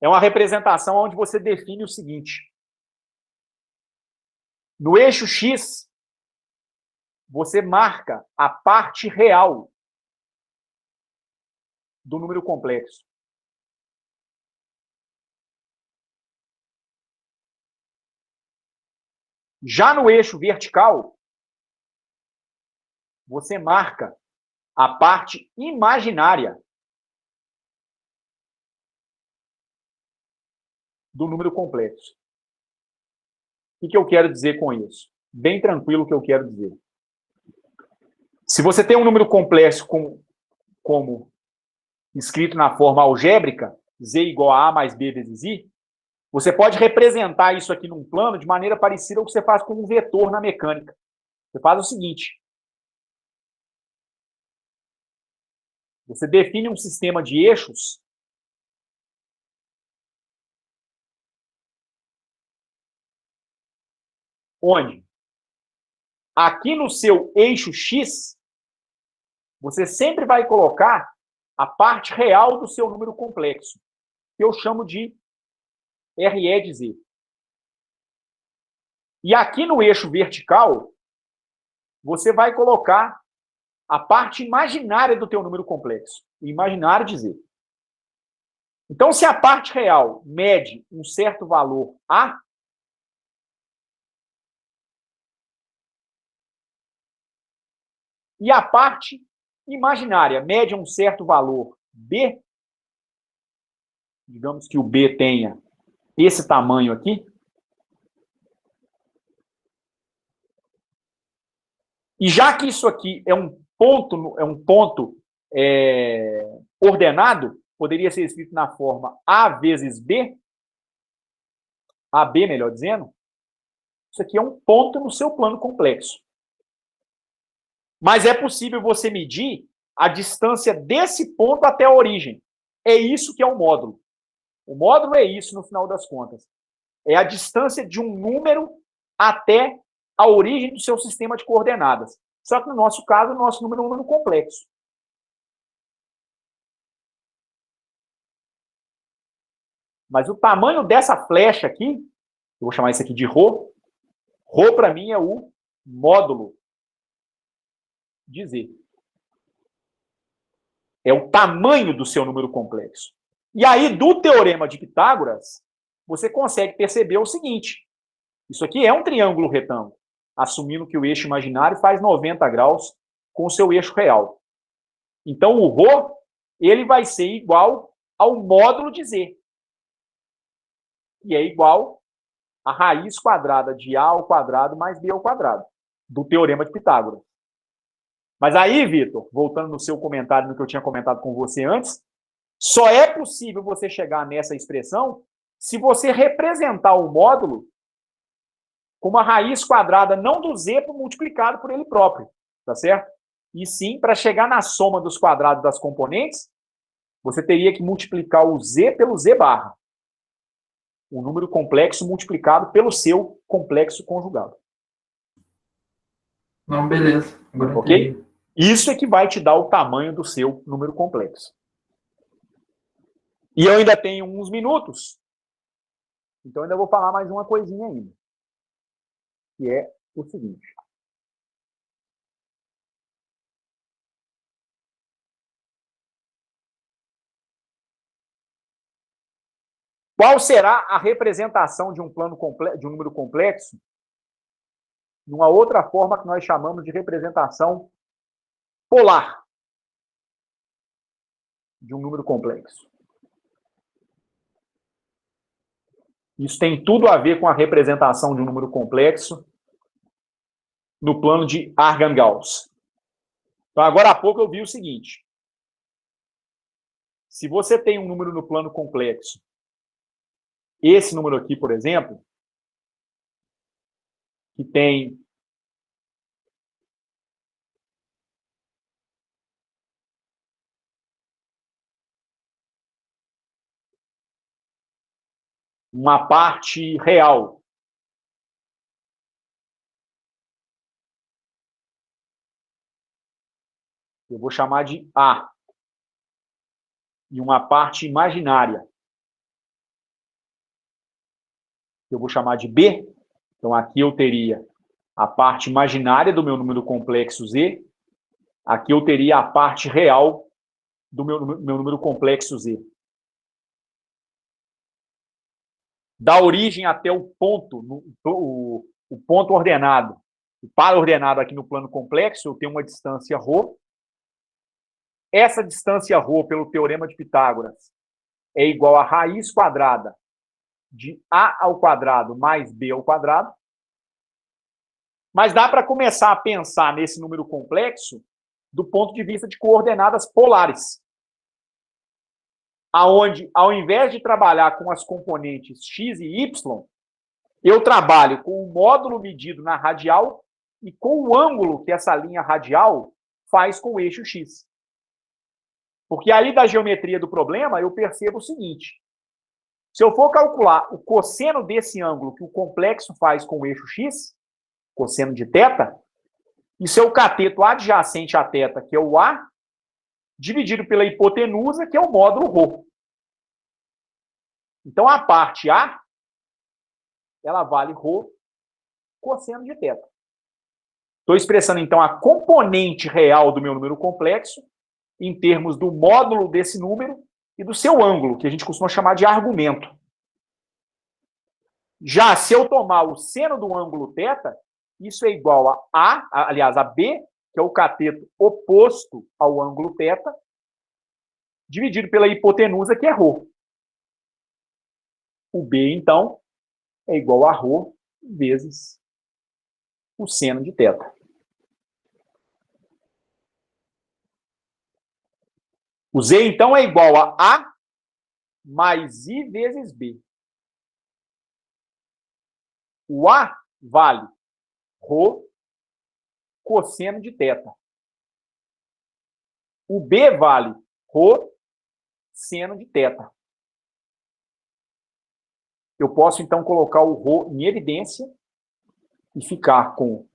É uma representação onde você define o seguinte. No eixo X, você marca a parte real do número complexo. Já no eixo vertical, você marca a parte imaginária do número complexo. O que eu quero dizer com isso? Bem tranquilo o que eu quero dizer. Se você tem um número complexo como escrito na forma algébrica, Z igual a A mais B vezes I, você pode representar isso aqui num plano de maneira parecida ao que você faz com um vetor na mecânica. Você faz o seguinte. Você define um sistema de eixos onde aqui no seu eixo X, você sempre vai colocar a parte real do seu número complexo, que eu chamo de RE de Z. E aqui no eixo vertical, você vai colocar a parte imaginária do teu número complexo, o imaginário de Z. Então, se a parte real mede um certo valor A, e a parte imaginária mede um certo valor B, digamos que o B tenha esse tamanho aqui, e já que isso aqui é um ponto ordenado, poderia ser escrito na forma A vezes B, AB, melhor dizendo, isso aqui é um ponto no seu plano complexo. Mas é possível você medir a distância desse ponto até a origem. É isso que é um módulo. O módulo é isso, no final das contas. É a distância de um número até a origem do seu sistema de coordenadas. Só que, no nosso caso, o nosso número é um número complexo. Mas o tamanho dessa flecha aqui, eu vou chamar isso aqui de ρ, ρ para mim é o módulo de Z. É o tamanho do seu número complexo. E aí, do teorema de Pitágoras, você consegue perceber o seguinte. Isso aqui é um triângulo retângulo, assumindo que o eixo imaginário faz 90 graus com o seu eixo real. Então, o ρ, ele vai ser igual ao módulo de Z, que é igual a raiz quadrada de A ao quadrado mais B ao quadrado, do teorema de Pitágoras. Mas aí, Vitor, voltando no seu comentário, no que eu tinha comentado com você antes, só é possível você chegar nessa expressão se você representar o módulo como a raiz quadrada não do Z multiplicado por ele próprio, tá certo? E sim, para chegar na soma dos quadrados das componentes, você teria que multiplicar o Z pelo Z barra. O número complexo multiplicado pelo seu complexo conjugado. Não, beleza. Agora ok? entendi. Isso é que vai te dar o tamanho do seu número complexo. E eu ainda tenho uns minutos, então ainda vou falar mais uma coisinha ainda. Que é o seguinte. Qual será a representação de um plano de um número complexo numa outra forma que nós chamamos de representação polar de um número complexo? Isso tem tudo a ver com a representação de um número complexo no plano de Argand-Gauss. Então, agora há pouco eu vi o seguinte. se você tem um número no plano complexo, esse número aqui, por exemplo, que tem uma parte real. Eu vou chamar de A. E uma parte imaginária. Eu vou chamar de B. Então, aqui eu teria a parte imaginária do meu número complexo Z. Aqui eu teria a parte real do meu número complexo Z. Da origem até o ponto, o ponto ordenado, o par ordenado aqui no plano complexo, eu tenho uma distância ρ. Essa distância ρ, pelo teorema de Pitágoras, é igual a raiz quadrada de A ao quadrado mais B ao quadrado. Mas dá para começar a pensar nesse número complexo do ponto de vista de coordenadas polares. Aonde, ao invés de trabalhar com as componentes x e y, eu trabalho com o módulo medido na radial e com o ângulo que essa linha radial faz com o eixo x. Porque aí da geometria do problema eu percebo o seguinte: se eu for calcular o cosseno desse ângulo que o complexo faz com o eixo x, cosseno de θ, isso é o cateto adjacente a θ, que é o A, dividido pela hipotenusa, que é o módulo ρ. Então, a parte A, ela vale ρ cosseno de θ. Estou expressando, então, a componente real do meu número complexo em termos do módulo desse número e do seu ângulo, que a gente costuma chamar de argumento. Já se eu tomar o seno do ângulo θ, isso é igual a B, que é o cateto oposto ao ângulo θ, dividido pela hipotenusa, que é ρ. O B, então, é igual a ρ vezes o seno de θ. O Z, então, é igual a A mais I vezes B. O A vale ρ cosseno de θ. O B vale ρ seno de θ. Eu posso, então, colocar o ρ em evidência e ficar com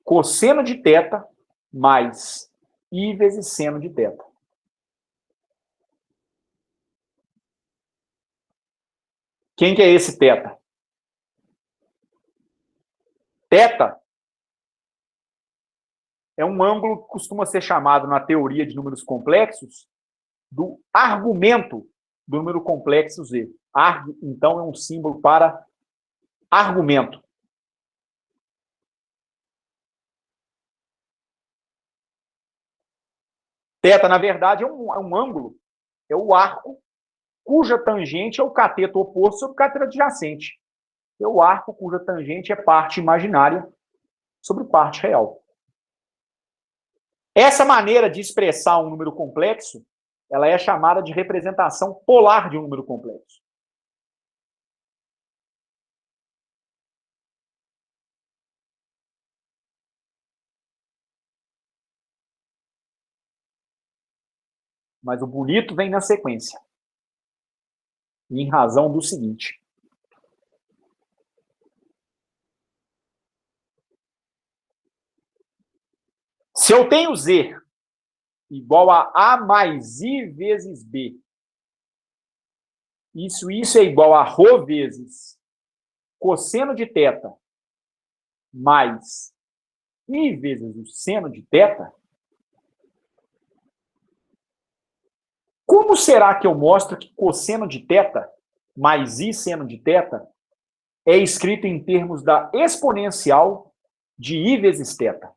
cosseno de θ mais I vezes seno de θ. Quem que é esse θ? Θ é um ângulo que costuma ser chamado, na teoria de números complexos, do argumento do número complexo Z. Arg, então, é um símbolo para argumento. Θ, na verdade, é um ângulo, é o arco cuja tangente é o cateto oposto sobre o cateto adjacente. É o arco cuja tangente é parte imaginária sobre parte real. Essa maneira de expressar um número complexo, ela é chamada de representação polar de um número complexo. Mas o bonito vem na sequência. Em razão do seguinte: se eu tenho Z igual a A mais I vezes B, isso é igual a ρ vezes cosseno de θ mais I vezes o seno de θ, como será que eu mostro que cosseno de θ mais I seno de θ é escrito em termos da exponencial de I vezes θ?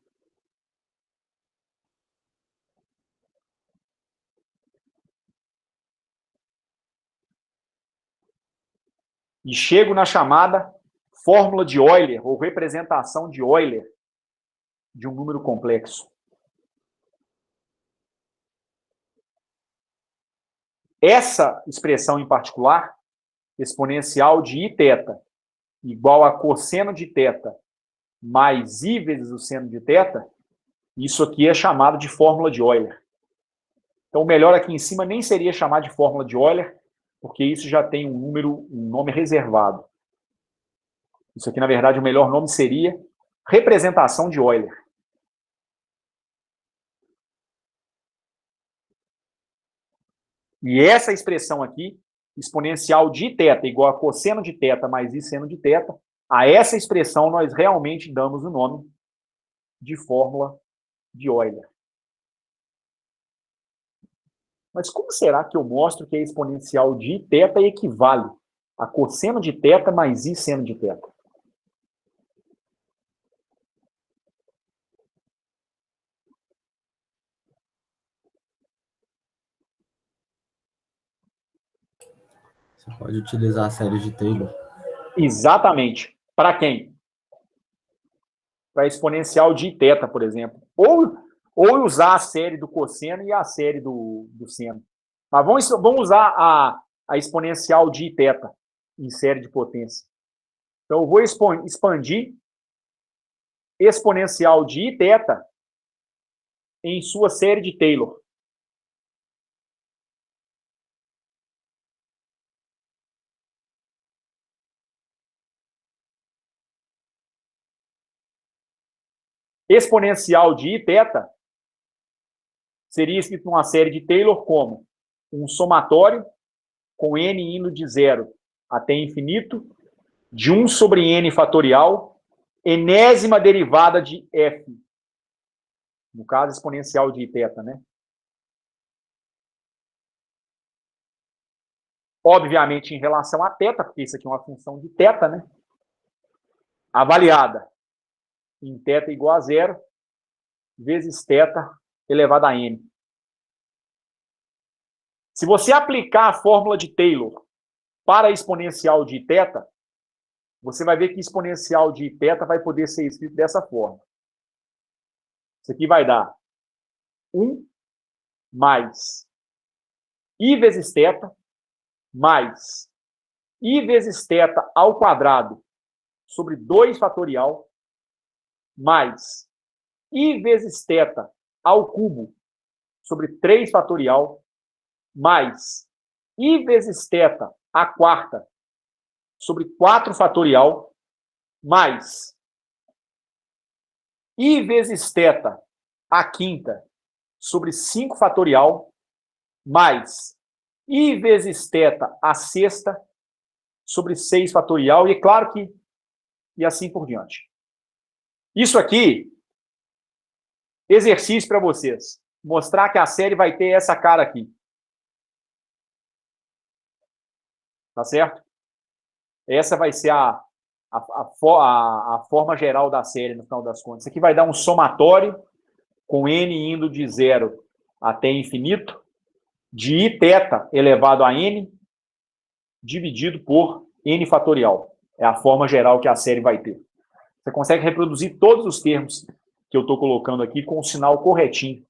E chego na chamada fórmula de Euler, ou representação de Euler, de um número complexo. essa expressão em particular, exponencial de iθ igual a cosseno de θ mais i vezes o seno de θ, isso aqui é chamado de fórmula de Euler. Então, o melhor aqui em cima nem seria chamar de fórmula de Euler, porque isso já tem um nome reservado. Isso aqui, na verdade, o melhor nome seria representação de Euler. E essa expressão aqui, exponencial de θ igual a cosseno de θ mais i seno de θ, a essa expressão nós realmente damos o nome de fórmula de Euler. Mas como será que eu mostro que a exponencial de θ equivale a cosseno de θ mais i seno de θ? Você pode utilizar a série de Taylor. Exatamente. Para quem? Para a exponencial de θ, por exemplo. Ou usar a série do cosseno e a série do seno. Mas vamos usar a exponencial de θ em série de potência. Então, eu vou expandir exponencial de iθ em sua série de Taylor. Exponencial de iθ seria escrito numa série de Taylor como um somatório com n indo de 0 até infinito, de 1 sobre n fatorial, enésima derivada de f. No caso, exponencial de iθ, né? Obviamente, em relação a θ, porque isso aqui é uma função de θ, né? Avaliada em θ igual a 0, vezes θ elevado a n. Se você aplicar a fórmula de Taylor para a exponencial de θ, você vai ver que exponencial de θ vai poder ser escrito dessa forma. Isso aqui vai dar 1 mais i vezes θ mais i vezes θ ao quadrado sobre 2 fatorial mais i vezes θ ao cubo sobre 3 fatorial mais i vezes θ à quarta sobre 4 fatorial mais i vezes θ à quinta sobre 5 fatorial mais i vezes θ à sexta sobre 6 fatorial, e é claro que e assim por diante. Isso aqui, exercício para vocês. Mostrar que a série vai ter essa cara aqui. Tá certo? Essa vai ser a forma geral da série, no final das contas. Isso aqui vai dar um somatório com n indo de 0 até infinito, de iθ elevado a n, dividido por n fatorial. É a forma geral que a série vai ter. Você consegue reproduzir todos os termos que eu estou colocando aqui com o sinal corretinho.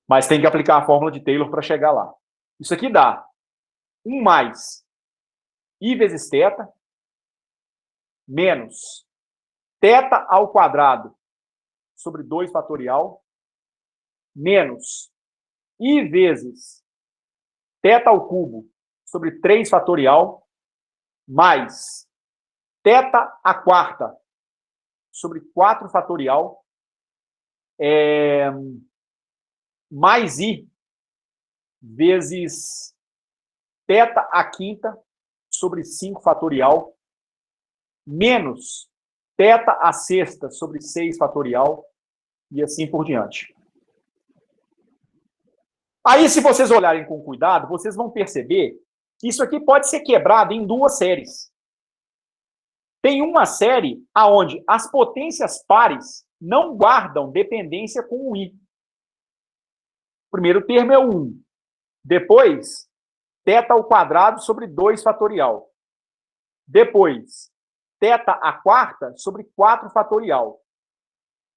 Mas tem que aplicar a fórmula de Taylor para chegar lá. Isso aqui dá 1 mais i vezes θ menos θ ao quadrado sobre 2 fatorial menos i vezes θ ao cubo sobre 3 fatorial mais θ à quarta sobre 4 fatorial mais i vezes θ à quinta sobre 5 fatorial menos θ à sexta sobre 6 fatorial e assim por diante. Aí, se vocês olharem com cuidado, vocês vão perceber que isso aqui pode ser quebrado em 2 séries. Tem uma série onde as potências pares não guardam dependência com o i. O primeiro termo é o 1. Depois, θ ao quadrado sobre 2 fatorial. Depois, θ à quarta sobre 4 fatorial.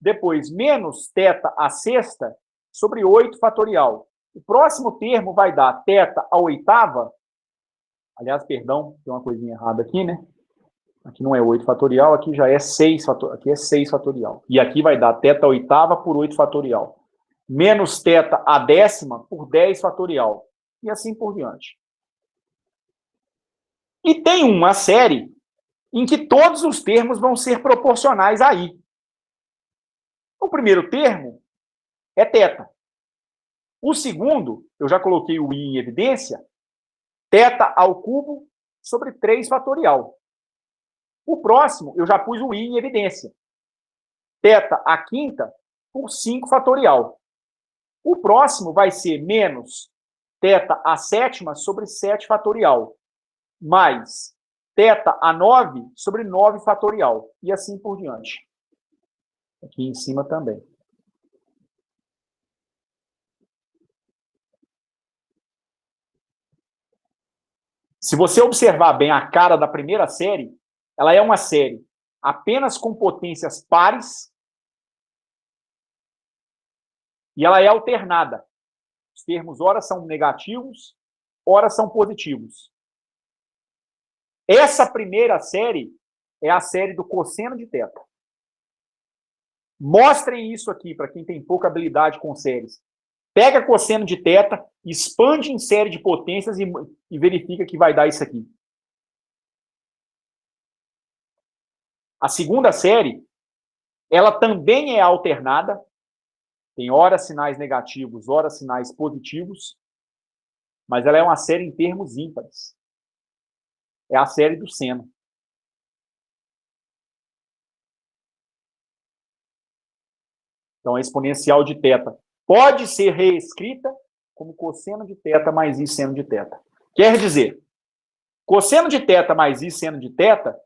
Depois, menos θ à sexta sobre 8 fatorial. O próximo termo vai dar θ à oitava. Aliás, perdão, tem uma coisinha errada aqui, né? Aqui não é 8 fatorial, aqui já é 6 fatorial. Aqui é 6 fatorial. E aqui vai dar θ à oitava por 8 fatorial. Menos θ à décima por 10 fatorial. E assim por diante. E tem uma série em que todos os termos vão ser proporcionais a i. O primeiro termo é θ. O segundo, eu já coloquei o i em evidência, θ ao cubo sobre 3 fatorial. O próximo, eu já pus o i em evidência. θ à quinta por 5 fatorial. O próximo vai ser menos θ à sétima sobre 7 fatorial. Mais θ à 9 sobre 9 fatorial. E assim por diante. Aqui em cima também. Se você observar bem a cara da primeira série, ela é uma série apenas com potências pares e ela é alternada. Os termos ora são negativos, ora são positivos. Essa primeira série é a série do cosseno de θ. Mostrem isso aqui para quem tem pouca habilidade com séries. Pega cosseno de θ, expande em série de potências e verifica que vai dar isso aqui. A segunda série, ela também é alternada. Tem ora sinais negativos, ora sinais positivos. Mas ela é uma série em termos ímpares. É a série do seno. Então, a exponencial de θ pode ser reescrita como cosseno de θ mais i seno de θ. Quer dizer, cosseno de θ mais i seno de θ,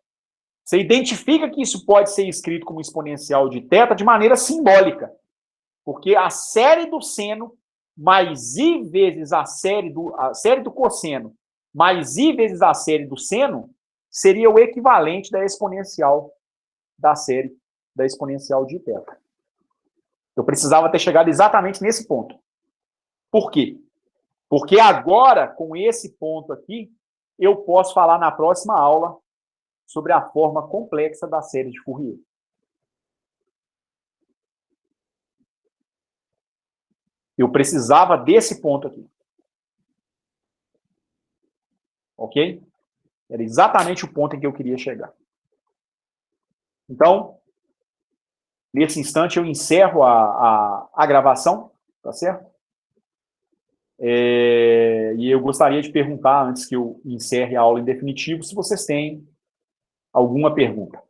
você identifica que isso pode ser escrito como exponencial de θ de maneira simbólica. Porque a série do seno mais i vezes a série do cosseno mais i vezes a série do seno seria o equivalente da exponencial da série da exponencial de θ. Eu precisava ter chegado exatamente nesse ponto. Por quê? Porque agora, com esse ponto aqui, eu posso falar na próxima aula sobre a forma complexa da série de Fourier. Eu precisava desse ponto aqui. Ok? Era exatamente o ponto em que eu queria chegar. Então, nesse instante, eu encerro a gravação, tá certo? E eu gostaria de perguntar, antes que eu encerre a aula em definitivo, se vocês têm alguma pergunta.